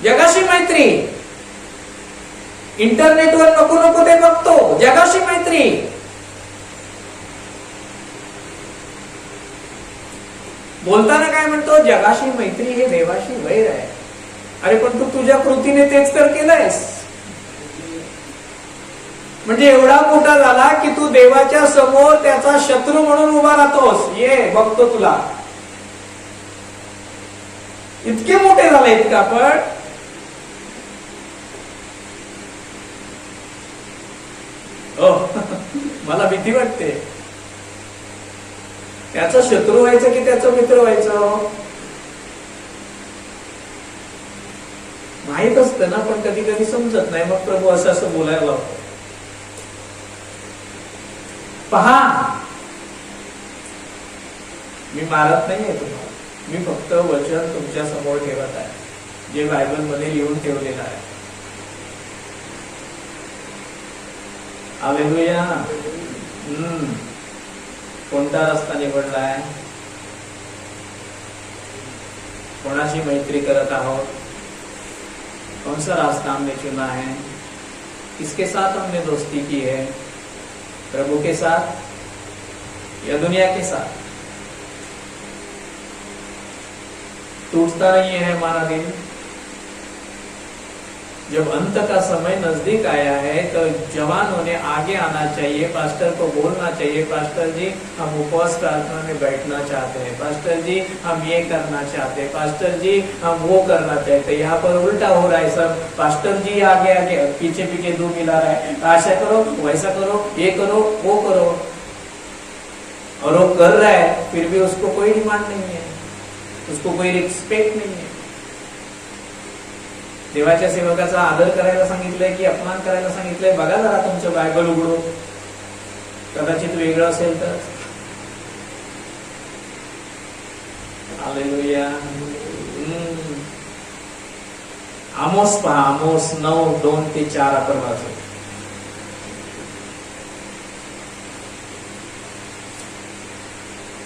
जगाशी मैत्री. इंटरनेटवर नको नको ते बघतो, जगाशी मैत्री. बोलताना काय म्हणतो? जगाशी मैत्री हे देवाशी वैर आहे. अरे पण तू तुझ्या कृतीने तेच तर केलंयस. म्हणजे एवढा मोठा झाला की तू देवाच्या समोर त्याचा शत्रू म्हणून उभा राहतोस. ये बघतो तुला. इतके मोठे झालेत का आपण? हो मला भीती वाटते. त्याचा शत्रू व्हायचं की त्याचं मित्र व्हायचं माहित असतं ना, पण कधी कधी समजत नाही. मग प्रभू असं असं बोलायला लावतो. पहा, मी मारत नाहीये तुम्हाला, मी फक्त वचन तुमच्या समोर ठेवत आहे, जे बायबल मध्ये लिहून ठेवलेलं आहे. हालेलुया. कोणता रस्ता निवडलाय? कोणाशी मैत्री करत आहोत? कौन सा रास्ता हमने चुना है? किसके साथ हमने दोस्ती की है? प्रभु के साथ या दुनिया के साथ? टूटता नहीं है हमारा दिल. जब अंत का समय नजदीक आया है तो जवानों ने आगे आना चाहिए, पास्टर को बोलना चाहिए, पास्टर जी हम उपवास प्रार्थना में बैठना चाहते हैं, पास्टर जी हम ये करना चाहते हैं, पास्टर जी हम वो करना चाहते हैं. यहाँ पर उल्टा हो रहा है सब. पास्टर जी आगे आगे पीछे पीछे दो मिला रहा है, ऐसा करो वैसा करो, ये करो वो करो, और वो कर रहा है फिर भी उसको कोई डिमांड नहीं है, उसको कोई रिस्पेक्ट नहीं है. देवाच्या सेवकाचा आदर करायला सांगितलंय की अपमान करायला सांगितलंय? बघा जरा तुमचं बायबल उघडू. कदाचित वेगळं असेल तर. हालेलुया. आमोस पहा, आमोस 9:2-4 आपण वाचू.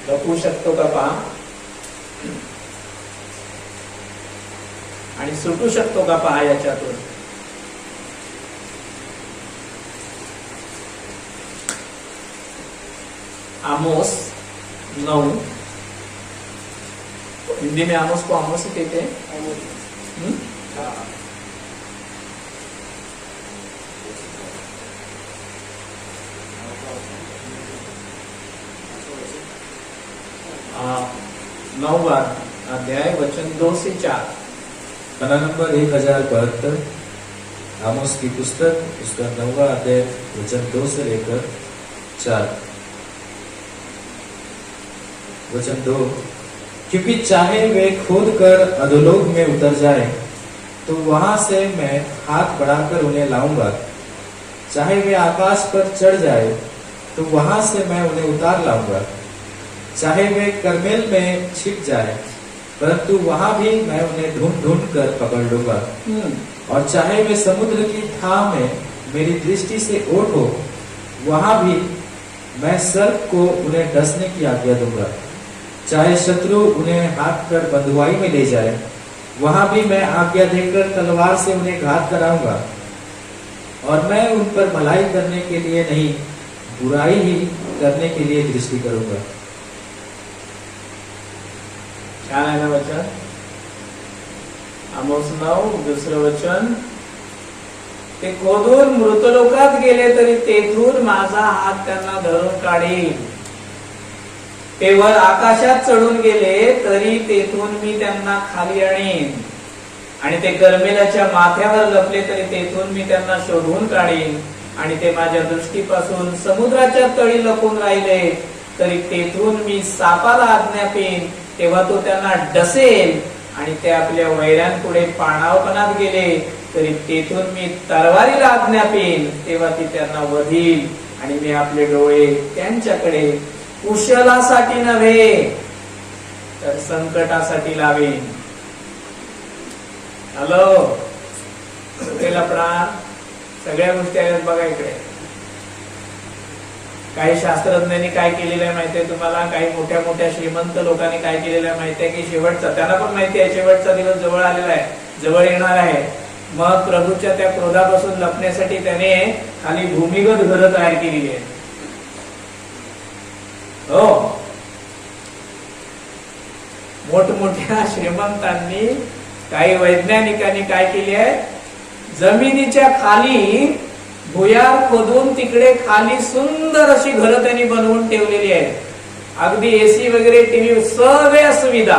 लपू शकतो का पहा, आणि सुटू शकतो का पहा याच्यातून. आमोस 9. हिंदी में आमोस को आमोस ही कहते हैं. नौवा अध्याय वचन 2 से 4. पन्ना नंबर 1072, आमोस की पुस्तक, उसका 9वां अध्याय वचन 2 से लेकर 4. वचन 2, क्योंकि चाहे वे खोद कर अधोलोक में उतर जाए तो वहां से मैं हाथ बढ़ाकर उन्हें लाऊंगा. चाहे वे आकाश पर चढ़ जाए तो वहां से मैं उन्हें उतार लाऊंगा. चाहे वे कर्मेल में छिप जाए परंतु वहां भी मैं उन्हें ढूंढ ढूंढ कर पकड़ लूंगा. और चाहे वे समुद्र की थाह में मेरी दृष्टि से ओट हो, वहां भी मैं सर्प को उन्हें डसने की आज्ञा दूंगा. चाहे शत्रु उन्हें हाथ कर बंधुआई में ले जाए, वहां भी मैं आज्ञा देकर तलवार से उन्हें घात कराऊंगा. और मैं उन पर भलाई करने के लिए नहीं, बुराई ही करने के लिए दृष्टि करूंगा. छान आहे ना वचन. आमोस 9 दुसरं वचन, ते खोदून मृतलोकात गेले तरी तेथून माझा हात त्यांना धरून काढीन. ते वर आकाशात चढून गेले तरी तेथून मी त्यांना खाली आणीन. आणि ते कर्मेलाच्या माथ्यावर लपले तरी तेथून मी त्यांना शोधून काढीन. आणि ते माझ्या दृष्टीपासून समुद्राच्या तळी लपून राहिले तरी तेथून मी सापाला आज्ञापीन, तेव्हा तो त्यांना डसेल. आणि ते आपल्या वैऱ्यांपुढे पाणावपणात गेले तरी तेथून मी तरवारीला आज्ञापीन, तेव्हा ती त्यांना वधील. आणि मी आपले डोळे त्यांच्याकडे कुशलासाठी नव्हे तर संकटासाठी लावेन. हॅलो, सुटेला प्राण, सगळ्या गोष्टी आहेत बघा इकडे. काही शास्त्रज्ञांनी काय केलेलं आहे माहितीये तुम्हाला, काही मोठ्या मोठ्या श्रीमंत लोकांनी काय केलेलं आहे माहितीये की शेवटचा, त्यांना पण माहिती आहे शेवटचा दिवस जवळ आलेला आहे, जवळ येणार आहे. मग प्रभूच्या त्या क्रोधापासून लपण्यासाठी त्याने खाली भूमिगत घरं तयार केलेली आहेत. हो, मोठमोठ्या श्रीमंतांनी, काही वैज्ञानिकांनी काय केली आहे, जमिनीच्या खाली भुयार खोदून तिकडे खाली सुंदर अशी घरं त्यांनी बनवून ठेवलेली आहेत. अगदी एसी वगैरे, टीव्ही, सर्व सुविधा,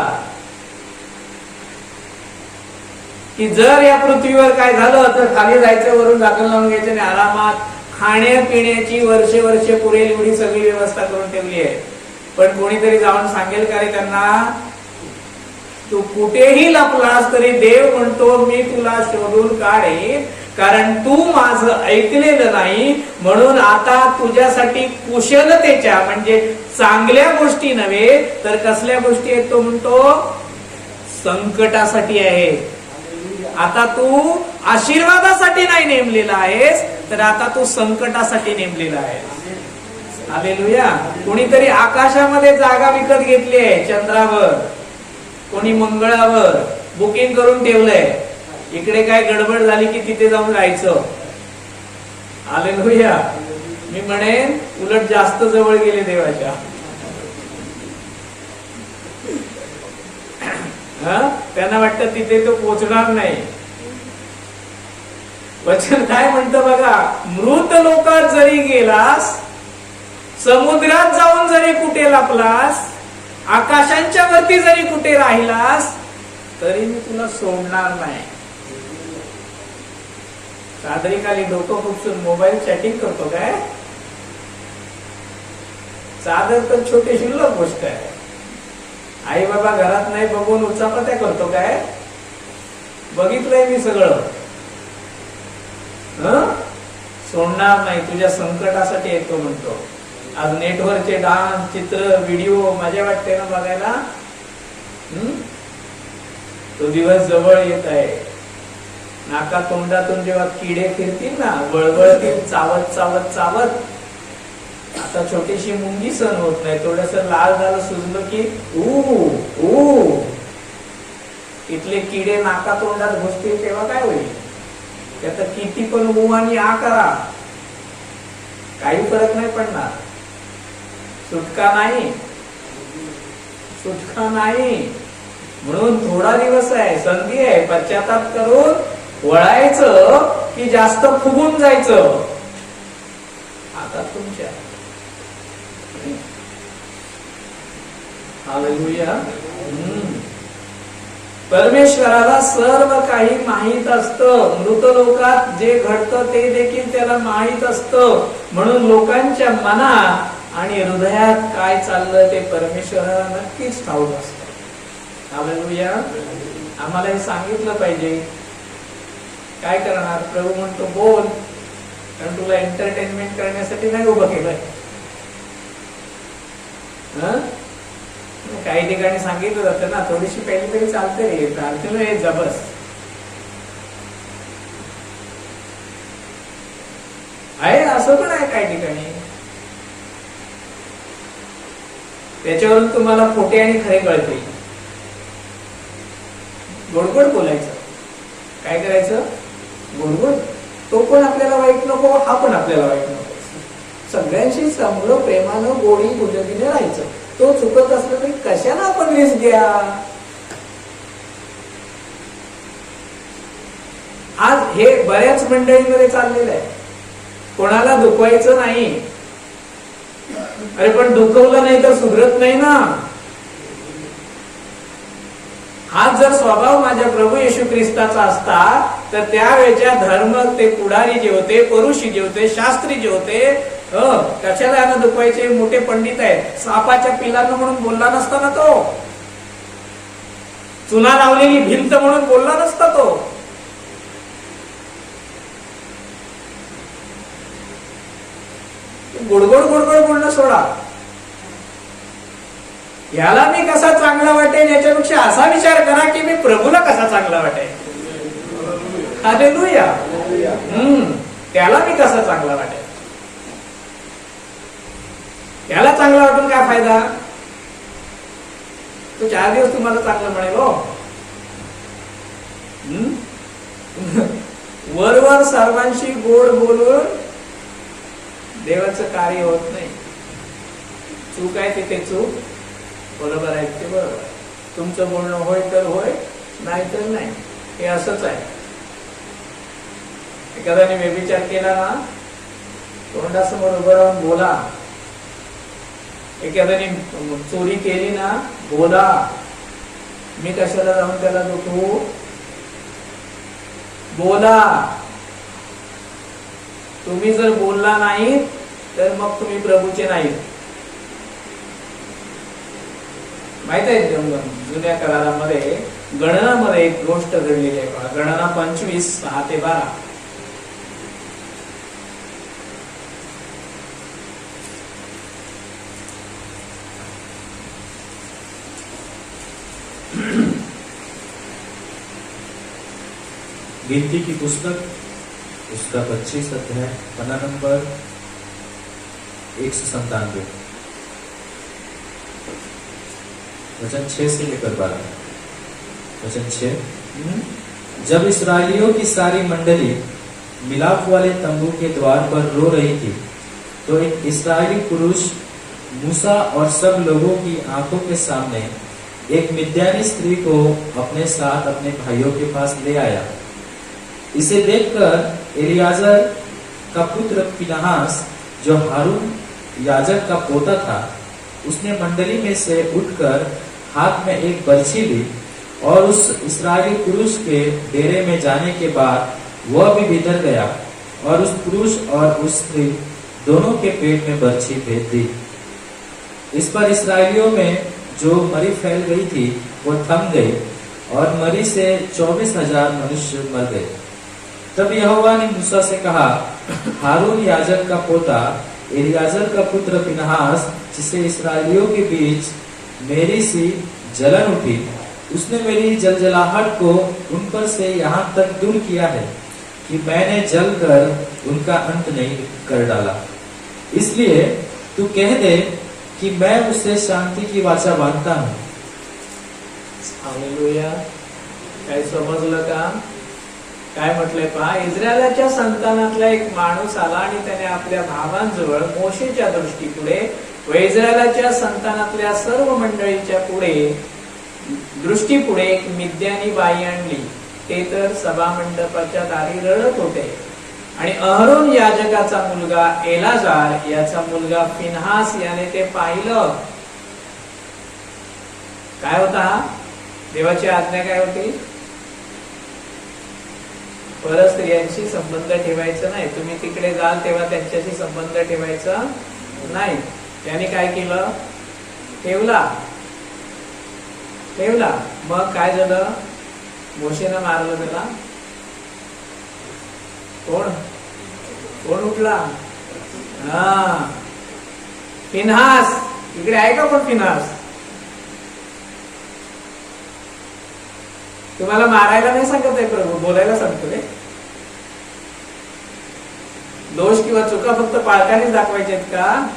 की जर या पृथ्वीवर काय झालं तर खाली जायचं, वरून झाकण लावून घ्यायचं आणि आरामात खाण्यापिण्याची वर्षे पुरेल एवढी सगळी व्यवस्था करून ठेवली आहे. पण कोणीतरी जाऊन सांगेल का रे त्यांना, तू कुठेही लपलास तरी देव म्हणतो मी तुला शोधून काढेन, कारण तू माझं ऐकलेलं नाही. म्हणून आता तुझ्यासाठी कुशलतेच्या म्हणजे चांगल्या गोष्टी नव्हे तर कसल्या गोष्टी आहेत तो म्हणतो, संकटासाठी आहे. आता तू आशीर्वादासाठी नाही नेमलेला आहेस, तर आता तू संकटासाठी नेमलेला आहेस. हालेलुया. कोणीतरी आकाशामध्ये जागा विकत घेतली आहे, चंद्रावर, कोणी मंगळावर बुकिंग करून ठेवलंय. इकडे काय गडबड झाली की तिथे जाऊन राहायचं. हालेलुया. मी म्हणेन उलट जास्त जवळ गेले देवाच्या. त्यांना वाटतं तिथे तो पोचणार नाही. वचन काय म्हणतं बघा, मृत लोकात जरी गेलास, समुद्रात जाऊन जरी कुठे लपलास, आकाशांच्या वरती जरी कुठे राहिलास, तरी मी तुला सोडणार नाही. रात्री खाली डोकं खुपसून मोबाईल चॅटिंग करतो काय? चादर तर छोटी शिल्लक गोष्ट आहे. आई बाबा घरात नाही बघून उचापत्या करतो काय? बघितलंय मी सगळं. सोडणार नाही, तुझ्या संकटासाठी येतो म्हणतो. आज नेटवरचे डान्स, चित्र, व्हिडिओ मजा वाटते ना बघायला. तो दिवस जवळ येत आहे. नाका तोंडातून जेव्हा किडे फिरतील ना, बळबळतील, चावत चावत चावत. आता छोटीशी मुंगी सहन होत नाही, थोडस लाल झालं सुजलं की इथले किडे नाका तोंडात घुसतील तेव्हा काय होईल? त्यात किती पण ऊ आणि आ करा, काही फरक नाही पडणार. सुटका नाही, सुटका नाही. म्हणून थोडा दिवस आहे, संधी आहे, पश्चाताप करून वळायचं की जास्त फुगून जायचं. आता तुमच्या. हालेलुया. परमेश्वराला सर्व काही माहित असतं. मृत लोकात जे घडतं ते देखील त्याला माहित असतं. म्हणून लोकांच्या मनात आणि हृदयात काय चाललं ते परमेश्वराला नक्कीच ठाऊक असतं. हालेलुया. आम्हाला हे सांगितलं पाहिजे. काय करणार? प्रभू म्हणतो बोल, कारण तुला एंटरटेनमेंट करण्यासाठी नाही उभं केलंय. काही ठिकाणी सांगितलं जातं ना, थोडीशी पहिली तरी चालते रे, प्रार्थना हे जबस आहे, असं पण आहे काही ठिकाणी. त्याच्यावरून तुम्हाला खोटे आणि खरे कळते. गोडगोड बोलायचं. काय करायचं? गोडगोड. तो पण आपल्याला वाईट नको, हा पण आपल्याला वाईट नको. सगळ्यांशी चांगलं प्रेमानं गोडी गुजरीने राहायचं. तो चुकत असलं तरी कशाला आपण रिस्क घ्या. आज हे बऱ्याच मंडळींमध्ये चाललेलं आहे, कोणाला दुखवायचं नाही. अरे पण दुखवलं नाही तर सुधरत नाही ना. आज जर स्वभाव माझ्या प्रभू येशू ख्रिस्ताचा असता तर त्यावेळेच्या धर्म ते पुढारी जे होते, परुषी जे होते, शास्त्री जे होते, कशाला यांना दुखवायचे? मोठे पंडित आहेत. सापाच्या पिलांना म्हणून बोलला नसता ना तो. चुना लावलेली भिंत म्हणून बोलला नसता तो. गोडगोड गोडगोड बोलणं सोडा. याला मी कसा चांगला वाटेल याच्यापेक्षा असा विचार करा की मी प्रभूला कसा चांगला वाटेल. हालेलुया. त्याला मी कसा चांगला वाटेल. त्याला चांगलं वाटून काय फायदा? तो 4 दिवस तुम्हाला चांगलं म्हणेल हो. वरवर सर्वांशी गोड बोलून देवाचं कार्य होत नाही. चूक आहे तिथे चूक, बरोबर आहे ते बरोबर. तुमचं बोलणं होय तर होय, नाही तर नाही. हे असंच आहे. एखाद्याने व्यभिचार केला ना, तोंडासमोर उभं राहून बोला. एखाद्याने चोरी केली ना, बोला. मी कशाला जाऊन त्याला दुखवू? बोला. तुम्ही जर बोलला नाही तर मग तुम्ही प्रभूचे नाही. माहित आहे जुन्या करारामध्ये गणनामध्ये एक गोष्ट घडलेली आहे. गणना 25:6-12. गिनती की पुस्तक उसका 25 अध्याय पन्ना नंबर 197 वचन 6 से लेकर 12। वचन 6। जब इस्राएलियों की सारी मंडली मिलाप वाले तंबू के द्वार पर रो रही थी, तो एक इस्राएली पुरुष मूसा और सब लोगों की आंखों के सामने एक मिद्यानी स्त्री को अपने साथ अपने भाइयों के पास ले आया। इसे देखकर एलियाजर का पुत्र फिनहास, जो हारून याजक का पोता था, उसने मंडली में से उठकर हाथ में एक बर्छी ली और उस इस्राएली पुरुष के डेरे में जाने के बाद वह भी भीतर गया और उस पुरुष और उस स्त्री दोनों के पेट में बर्छी भेज दी। इस पर इस्राएलियों में जो मरी फैल गई थी वो थम गई और मरी से 24,000 मनुष्य मर गए। तब यहोवा ने मूसा से कहा, हारून याजक का पोता एलियाजर का पुत्र फिनहास, जिसे इस्राएलियों के बीच मेरी सी जलन उठी, उसने मेरी जलजलाहट को उन पर से यहाँ तक दूर किया है कि मैंने जल कर उनका अंत नहीं कर डाला। इसलिए तू कह दे कि मैं उससे शांति की वाचा बांधता हूँ। हालेलुया। काय समजलं का? काय म्हटलंय पहा, इस्रायलाच्या संतानातला एक माणूस आला आणि त्याने आपल्या भावांजवळ मोशेच्या दृष्टीपुढे व इस्रायलाच्या संतानातल्या सर्व मंडळीच्या पुढे दृष्टीपुढे एक मिद्यानी बाई आणली. ते तर सभा मंडपाच्या दारी रडत होते. आणि अहरोन याजकाचा मुलगा एलाजार याचा मुलगा फिनहास याने ते पाहिलं. काय होता? देवाची आज्ञा काय होती? परस्त्रियांशी संबंध ठेवायचा नाही. तुम्ही तिकडे जाल तेव्हा त्यांच्याशी संबंध ठेवायचा नाही. त्याने काय केलं? ठेवला. मग काय झालं? मोशेनं मारलं त्याला. कोण उठला? फिनहास. इकडे आहे का पण फिनहास? तुम्हाला मारायला नाही सांगत आहे प्रभू, बोलायला सांगतो रे. दोष किंवा चुका फक्त पालकांनीच दाखवायचे आहेत का?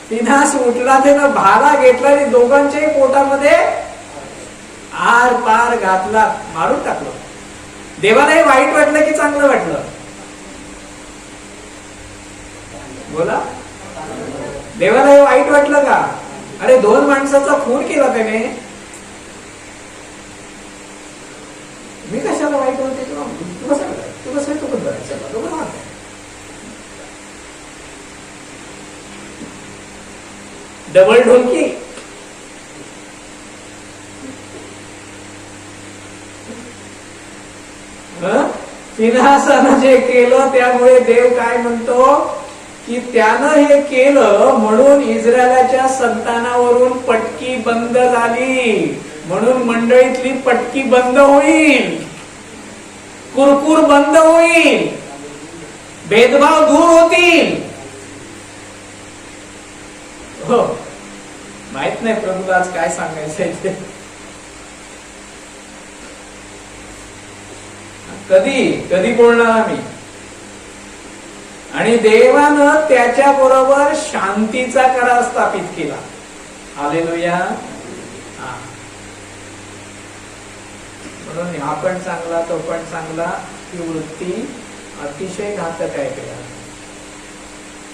फिनहास उठला, त्यानं भाला घेतला आणि दोघांच्याही पोटामध्ये आर पार घातला, मारून टाकलं. देवालाही वाईट वाटलं की चांगलं वाटलं? बोला. देवालाही वाईट वाटलं का? अरे 2 माणसाचा खून केला त्याने. मी कशाला वाईट होते? तू कसं डबल ढोलकी. फिनहासानं जे केलं त्यामुळे देव काय म्हणतो की त्यानं हे केलं म्हणून इस्रायलाच्या संतानावरून पटकी बंद झाली. म्हणून मंडळीतली पटकी बंद होईल, कुरकुर बंद होईल, भेदभाव दूर होतील. हो, माहित नाही प्रभूला आज काय सांगायचंय ते. कधी बोलणार आम्ही? आणि देवानं त्याच्या बरोबर शांतीचा करार स्थापित केला. हालेलुया. म्हणून हा पण चांगला तो पण चांगला ही वृत्ती अतिशय घातक आहे.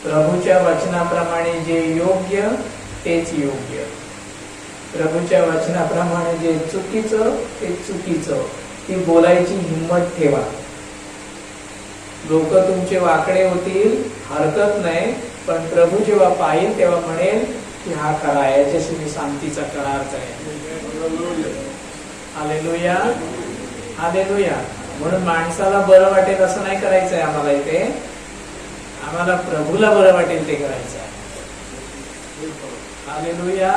प्रभूच्या वचनाप्रमाणे जे योग्य तेच योग्य, प्रभूच्या वचनाप्रमाणे जे चुकीचं ते चुकीचं, ती बोलायची हिंमत ठेवा. लोक तुमचे वाकडे होतील हरकत नाही, पण प्रभू जेव्हा पाहिल तेव्हा म्हणेल की हा खरा, याच्याशी मी शांतीचा करार करेन. Hallelujah, hallelujah. म्हणून माणसाला बरं वाटेल असं नाही करायचंय आम्हाला इथे, आम्हाला प्रभूला बरं वाटेल ते करायचं आहे. हालेलुया.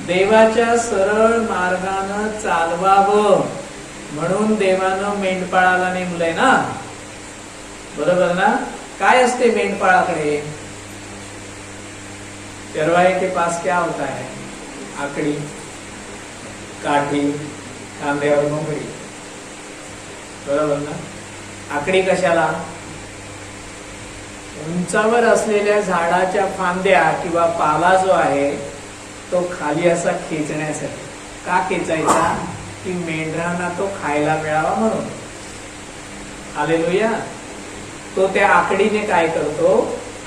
देवाच्या सरळ मार्गानं चालवावं म्हणून देवानं मेंढपाळाला नेमलंय ना, बरोबर ना. काय असते मेंढपाळाकडे? चरवाहे के पास क्या होता है? आकडी, काठी, खांद्यावर घोंगडी, बरोबर ना. आकडी कशाला? उंचावर असलेल्या झाडाच्या फांद्या किंवा पाला जो आहे तो खाली असा खेचण्यासाठी. का खेचायचा? की मेंढरांना तो खायला मिळावा म्हणून. हालेलुया. तो त्या आकडीने काय करतो?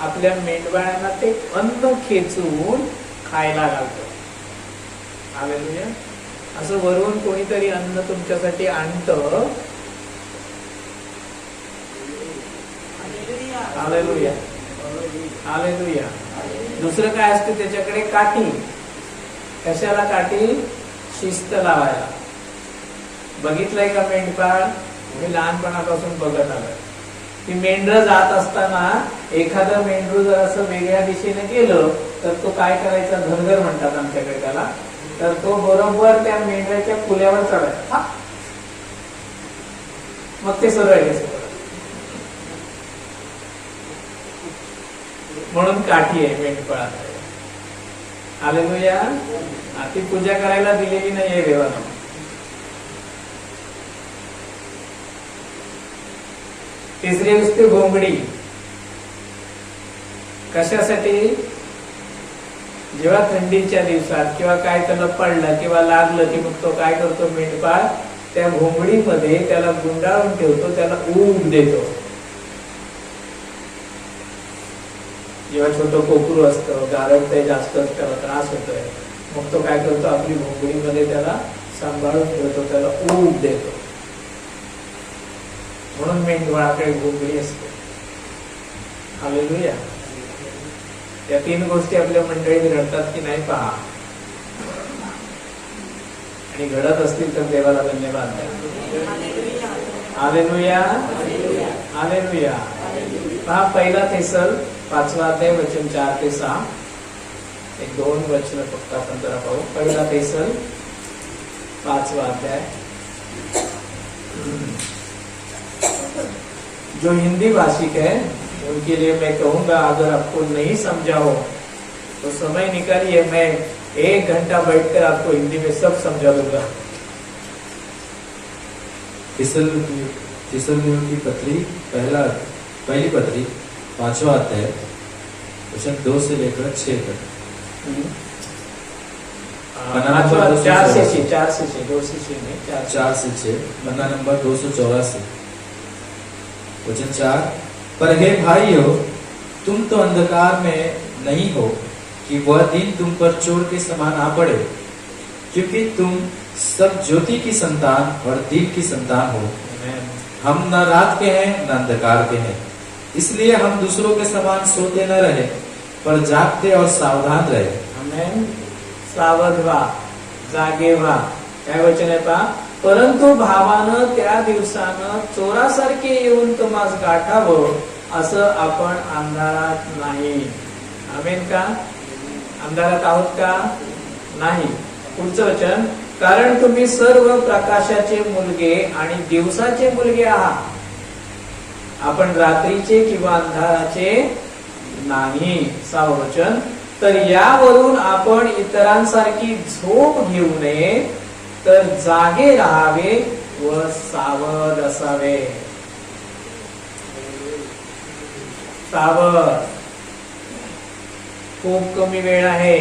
आपल्या मेंढबाळांना ते अन्न खेचून खायला घालतो. हालेलुया. असं वरून कोणीतरी अन्न तुमच्यासाठी आणतं. Hallelujah, hallelujah. दुसरं काय असते त्याच्याकडे? काठी. कशाला काठी? शिस्त लावायला. बघितलंय का मेंढपाळ? मी लहानपणापासून बघत आलोय. ती मेंढर जात असताना एखादं मेंढरू जर असं वेगळ्या दिशेने गेलं तर तो काय करायचा? घरघर म्हणतात आमच्याकडे त्याला. तर तो बरोबर त्या मेंढराच्या पुल्यावर चढायचा, मग ते सरळ यायचं. म्हणून काठी आहे मेंढपाळाकडे. हालेलुया. ती पूजा करायला दिलेली नाहीये देवानं. तिसरी असते घोंगडी. कशासाठी? जेव्हा थंडीच्या दिवसात किंवा काय त्याला पडलं किंवा लागलं की मग तो काय करतो मेंढपाळ? त्या घोंगडीमध्ये त्याला गुंडाळून ठेवतो, त्याला ऊब देतो. जेव्हा छोटं कोकरू असतं, गारठतंय जास्त, त्याला त्रास होतोय, मग तो काय करतो? आपली घोंगडीमध्ये त्याला सांभाळून ठेवतो, त्याला ऊब देतो. म्हणून मेंढपाळाकडे घोंगडी असते. हालेलुया. या तीन गोष्टी आपल्या मंडळीत घडतात की नाही पहा. आणि घडत असतील तर देवाला धन्यवाद द्या. Hallelujah, hallelujah. पहा, पहिला थेसल 5वा अध्याय वचन 4 ते 6. एक दोन वचन फक्त आपण जरा पाहू. पहिला थेसल 5वा अध्याय. जो हिंदी भाषिक है उनके लिए मैं कहूंगा, अगर आपको नहीं समझा हो तो समय निकालिए, मैं 1 घंटा बैठकर आपको हिंदी में सब समझा दूंगा. थिस्सलुनीकियों की पत्री, पहली पत्री 5वां अध्याय वचन 2 से लेकर 6 तक. 4 से 6, पन्ना नंबर 284 वचन 4. पर हे भाइयों, तुम तो अंधकार में नहीं हो कि वह दिन तुम पर चोर के समान आ पड़े, क्योंकि तुम सब ज्योति की संतान और दिन की संतान हो. हम न रात के हैं न अंधकार के हैं, इसलिए हम दूसरों के समान सोते न रहे, पर जागते और सावधान रहे. आमेन. सावध व्हा, जागे व्हा. काय वचन आहे पहा? परंतु भावानं त्या दिवसानं चोरासारखे येऊन तुम्हास गाठावं, असं आपण अंधारात नाही. आमेन का? अंधारात आहोत का? नाही. पुढचं वचन. कारण तुम्ही सर्व प्रकाशाचे मुलगे आणि दिवसाचे मुलगे आहात. आपण रात्रीचे किंवा अंधाराचे नाही. 6वं वचन. तर यावरून आपण इतरांसारखी झोप घेऊ नये, तर जागे राहावे व सावध असावे. सावध, खूप कमी वेळ आहे.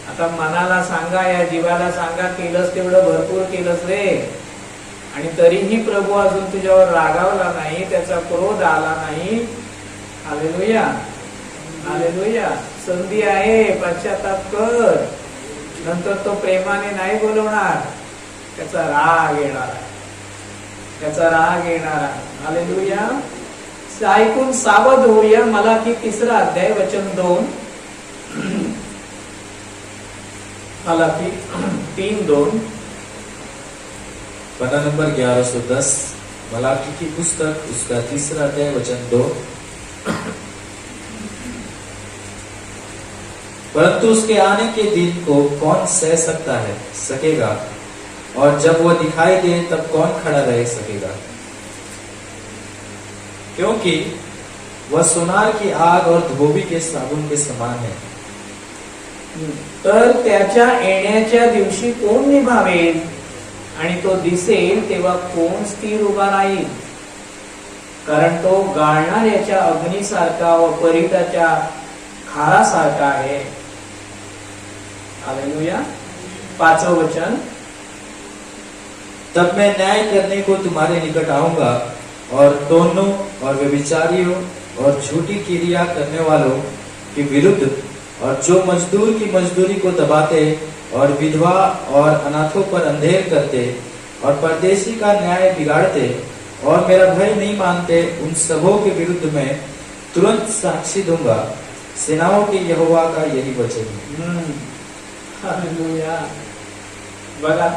आता मनाला सांगा, या जीवाला सांगा, केलंस तेवढं भरपूर केलंस रे, आणि तरीही प्रभू अजून तुझ्यावर रागावला नाही, त्याचा क्रोध आला नाही. Hallelujah, hallelujah. संधी आहे, पश्चाताप कर. नंतर तो प्रेमाने नाही बोलवणार, त्याचा राग येणार आहे, त्याचा राग येणार आहे. हालेलुया. ऐकून सावध होऊया. मलाकी 3 अध्याय वचन 2. मलाकी 3:2. पन्ना नंबर 1110, मलाकी की पुस्तक, उसका 3 अध्याय वचन 2. परंतु उसके आने के दिन को कौन सह सकता है, सकेगा, और जब वह दिखाई दे तब कौन खड़ा रह सकेगा? क्योंकि वह सोनार की आग और धोबी के साबुन के समान है. तर त्याच्या येण्याच्या दिवशी कोण निभावेल, आणि तो दिसेल तेव्हा कोण स्थिर उभा राहील? कारण तो गाळणाऱ्याच्या अग्नीसारखा व परिटाच्या खारासारखा आहे. हालेलुया. 5वें वचन. तब मैं न्याय करने को तुम्हारे निकट आऊंगा, और टोनों और व्यभिचारियों और झूठी क्रिया करने वालों के विरुद्ध, और जो मजदूर की मजदूरी को दबाते, और विधवा और अनाथों पर अंधेर करते, और परदेशी का न्याय बिगाड़ते, और मेरा भय नहीं मानते, उन सबों के विरुद्ध मैं तुरंत साक्षी दूंगा. सेनाओं के यहोवा का यही वचन है. हालेलुया. बघा,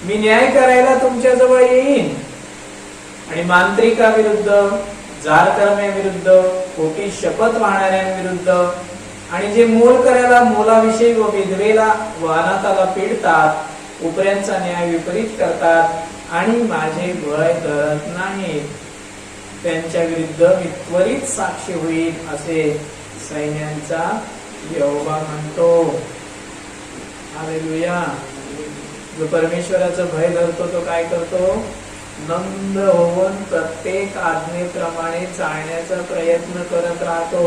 मी न्याय करायला तुमच्या जवळ येईन, आणि मांत्रिकाविरुद्ध, जारकर्म्याविरुद्ध, खोटी शपथ वाहणाऱ्यांविरुद्ध, आणि जे मोल करायला मोलाविषयी व विधवेला व अनाथाला पीडतात, उपऱ्यांचा न्याय विपरीत करतात, आणि माझे भय धरत नाहीत, त्यांच्या विरुद्ध मी त्वरित साक्षी होईल, असे सैन्यांचा यहोवा म्हणतो. हालेलुया. जो परमेश्वराचं भय धरतो तो काय करतो? नंद होऊन प्रत्येक आज्ञेप्रमाणे चालण्याचा प्रयत्न करत राहतो.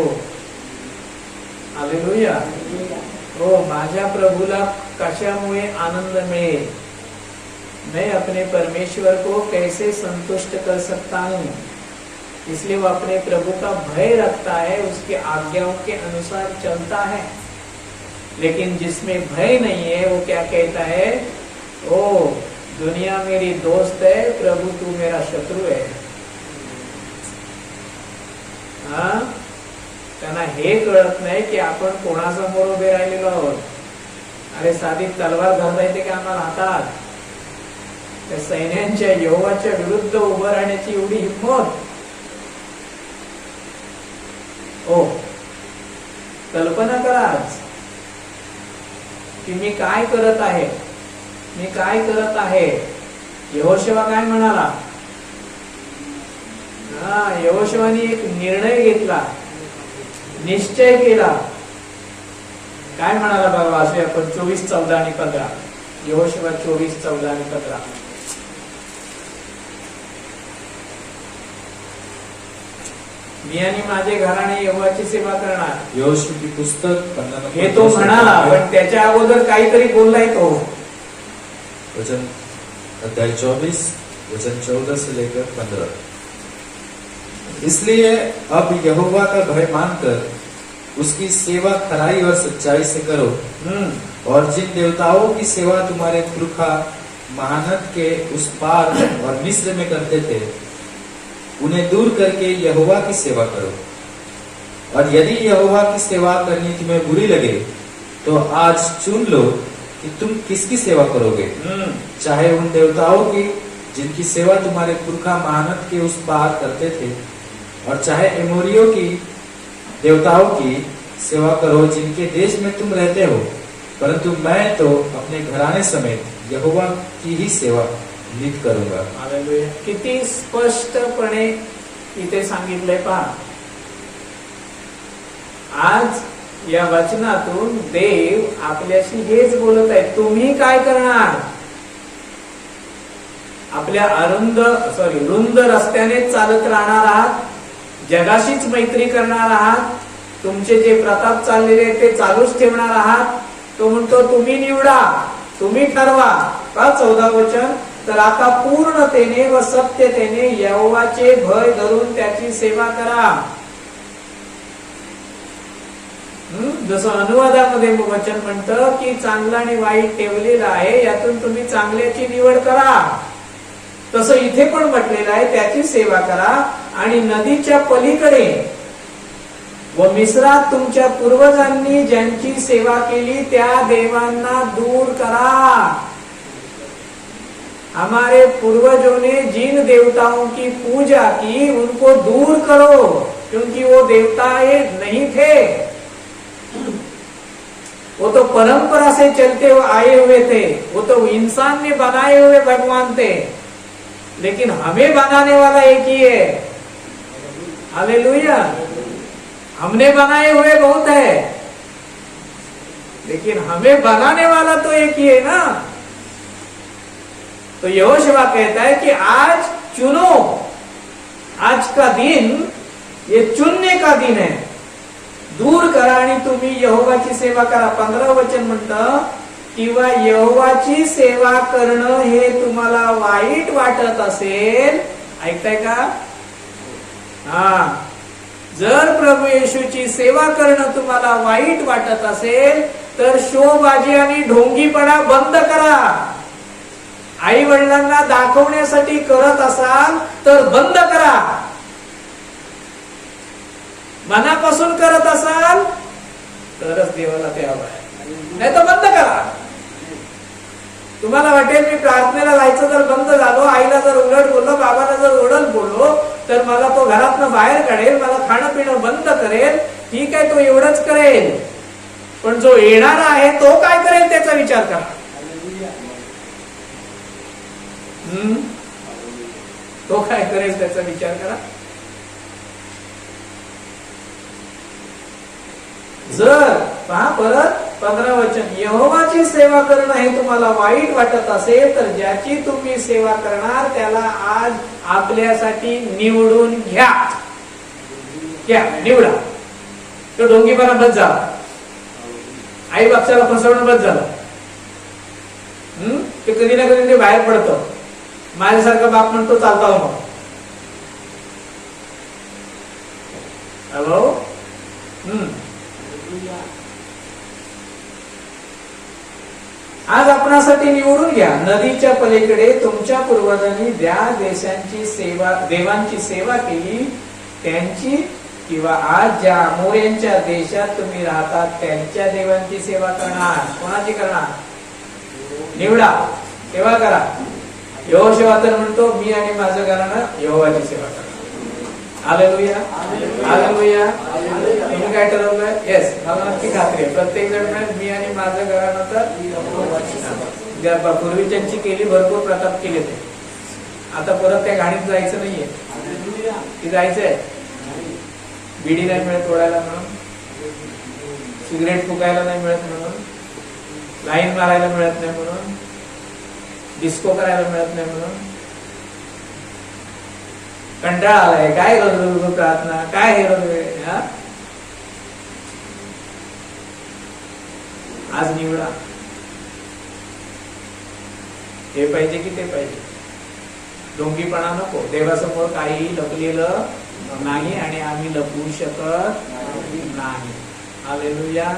हालेलुया. हो, माझ्या प्रभूला कशामुळे आनंद मिळेल? मैं अपने परमेश्वर को कैसे संतुष्ट कर सकता हूँ? इसलिए वो अपने प्रभु का भय रखता है, उसके आज्ञाओं के अनुसार चलता है. लेकिन जिसमें भय नहीं है वो क्या कहता है? ओ, दुनिया मेरी दोस्त है, प्रभु तू मेरा शत्रु है. हा, त्यांना हे कळत नाही की आपण कोणासमोर उभे राहिलेलो आहोत. अरे साधी तलवार धरता येते का आम्हाला हातात? त्या सैन्यांच्या यहोवाच्या विरुद्ध उभं राहण्याची एवढी हिंमत. ओ, कल्पना करा आज की मी काय करत आहे, मी काय करत आहे. यहोशुआ काय म्हणाला? यहोशुआने एक निर्णय घेतला, निश्चय केला. काय म्हणाला बघा, वाचूया आपण 24:14 आणि 15. यहोशुआ 24:14 आणि 15. मी आणि माझे घराणे यहोवाची सेवा करणार. यहोशू की पुस्तक हे तो म्हणाला, पण त्याच्या अगोदर काहीतरी बोललाय तो. वचन अध्याय 24 वचन 14 से लेकर 15. इसलिए अब यहोवा का भय मानकर उसकी सेवा खराई और सच्चाई से करो, और जिन देवताओं की सेवा तुम्हारे पुरखा महानद के उस पार और मिस्र में करते थे, उन्हें दूर करके यहोवा की सेवा करो. और यदि यहोवा की सेवा करनी तुम्हें बुरी लगे तो आज चुन लो कि तुम किसकी सेवा करोगे, चाहे उन देवताओं की जिनकी सेवा तुम्हारे पुरखा महानद के उस पार करते थे, और चाहे एमोरियों की देवताओं की सेवा करो जिनके देश में तुम रहते हो. परंतु मैं तो अपने घराने समेत यहोवा की ही सेवा नीट करूंगा. हालेलुया. किती स्पष्टपणे इथे सांगितलंय पहा. आज या वचनातून देव आपल्याशी हेच बोलत आहे. तुम्ही काय करणार? आपल्या रुंद रस्त्याने चालत राहणार आहात, जगाशीच मैत्री करणार आहात, तुमचे जे प्रताप चाललेले आहेत ते चालूच ठेवणार आहात, तो म्हणतो तुम्ही निवडा, तुम्ही ठरवा. का 14 वचन, तर आता पूर्णतेने व सत्यतेने यहोवाचे भय धरून त्याची सेवा करा. जसं अनुवादामध्ये वचन म्हणतं की चांगलं आणि वाईट ठेवलेलं आहे, यातून तुम्ही चांगल्याची निवड करा. तसं इथे पण म्हटलेलं आहे त्याची सेवा करा. आणि नदीच्या पलीकडे व मिस्रात तुमच्या पूर्वजांनी ज्यांची सेवा केली त्या देवांना दूर करा. हमारे पूर्वजों ने जिन देवताओं की पूजा की उनको दूर करो, क्योंकि वो देवताएं नहीं थे, वो तो परंपरा से चलते हुए आए हुए थे, वो तो इंसान ने बनाए हुए भगवान थे, लेकिन हमें बनाने वाला एक ही है. हालेलुया. हमने बनाए हुए बहुत है, लेकिन हमें बनाने वाला तो एक ही है ना. तो यहोशुआ कहता है कि आज चुनो, आज का दिन ये चुनने का दिन है. दूर करा आणि तुम्ही यहोवाची सेवा करा. 15 वचन म्हणतं, किंवा यहोवाची सेवा करणं हे तुम्हाला वाईट वाटत असेल, ऐकताय का? हा, जर प्रभू येशूची सेवा करणं तुम्हाला वाईट वाटत असेल तर शोबाजी आणि ढोंगीपणा बंद करा. आई वडिलांना दाखवण्यासाठी करत असाल तर बंद करा. मनापासून करत असाल तरच देवाला ते हवं आहे, नाही तर बंद करा. तुम्हाला वाटेल मी प्रार्थनेला जायचं तर बंद झालो, आईला जर उलट बोललो, बाबाला जर ओढत बोललो तर मला तो घरातनं बाहेर काढेल, मला खाणं पिणं बंद करेल. ठीक आहे, तो एवढंच करेल, पण जो येणारा आहे तो काय करेल त्याचा विचार करा. तो काय करेल त्याचा विचार करा. जर पहा परत 15 वचन, यहोवाची सेवा करणं हे तुम्हाला वाईट वाटत असेल तर ज्याची तुम्ही सेवा करणार त्याला आज आपल्यासाठी निवडून घ्या. निवडा. तो ढोंगीपणा बंद झाला, आई बापच्याला फसवणं बंद झालं. ते कधी ना कधी ते बाहेर पडतं. माझ्यासारखा बाप म्हणतो चालता हो मग. हॅलो. आज आपणासाठी निवडून घ्या. नदीच्या पलीकडे तुमच्या पूर्वजांनी ज्या देशांची सेवा, देवांची सेवा केली त्यांची, किंवा आज ज्या अमोऱ्यांच्या देशात तुम्ही राहतात त्यांच्या देवांची सेवा करणार. कोणाची करणार? निवडा, सेवा करा. यहोशुआ तर म्हणतो मी आणि माझं घराणं यहोवाची सेवा करणार. Hallelujah, hallelujah. तुम्ही काय ठरवलंय? येस, मला नक्की खात्री आहे प्रत्येक जण मी आणि माझं घराणं तर पूर्वीच्यांची केली, भरपूर प्रताप केले ते. आता परत त्या गाडीत जायचं नाहीये, की जायचंय. बिडी नाही मिळत ओढायला म्हणून, सिगरेट फुकायला नाही मिळत म्हणून, लाईन मारायला मिळत नाही म्हणून, डिस्को करायला मिळत नाही म्हणून कंटाळा आलाय. काय रोज प्रार्थना, काय हे रोज. आज निवडा, हे पाहिजे की ते पाहिजे. ढोंगीपणा नको. देवासमोर काही लपलेलं नाही आणि आम्ही लपवू शकत नाही. हालेलुया.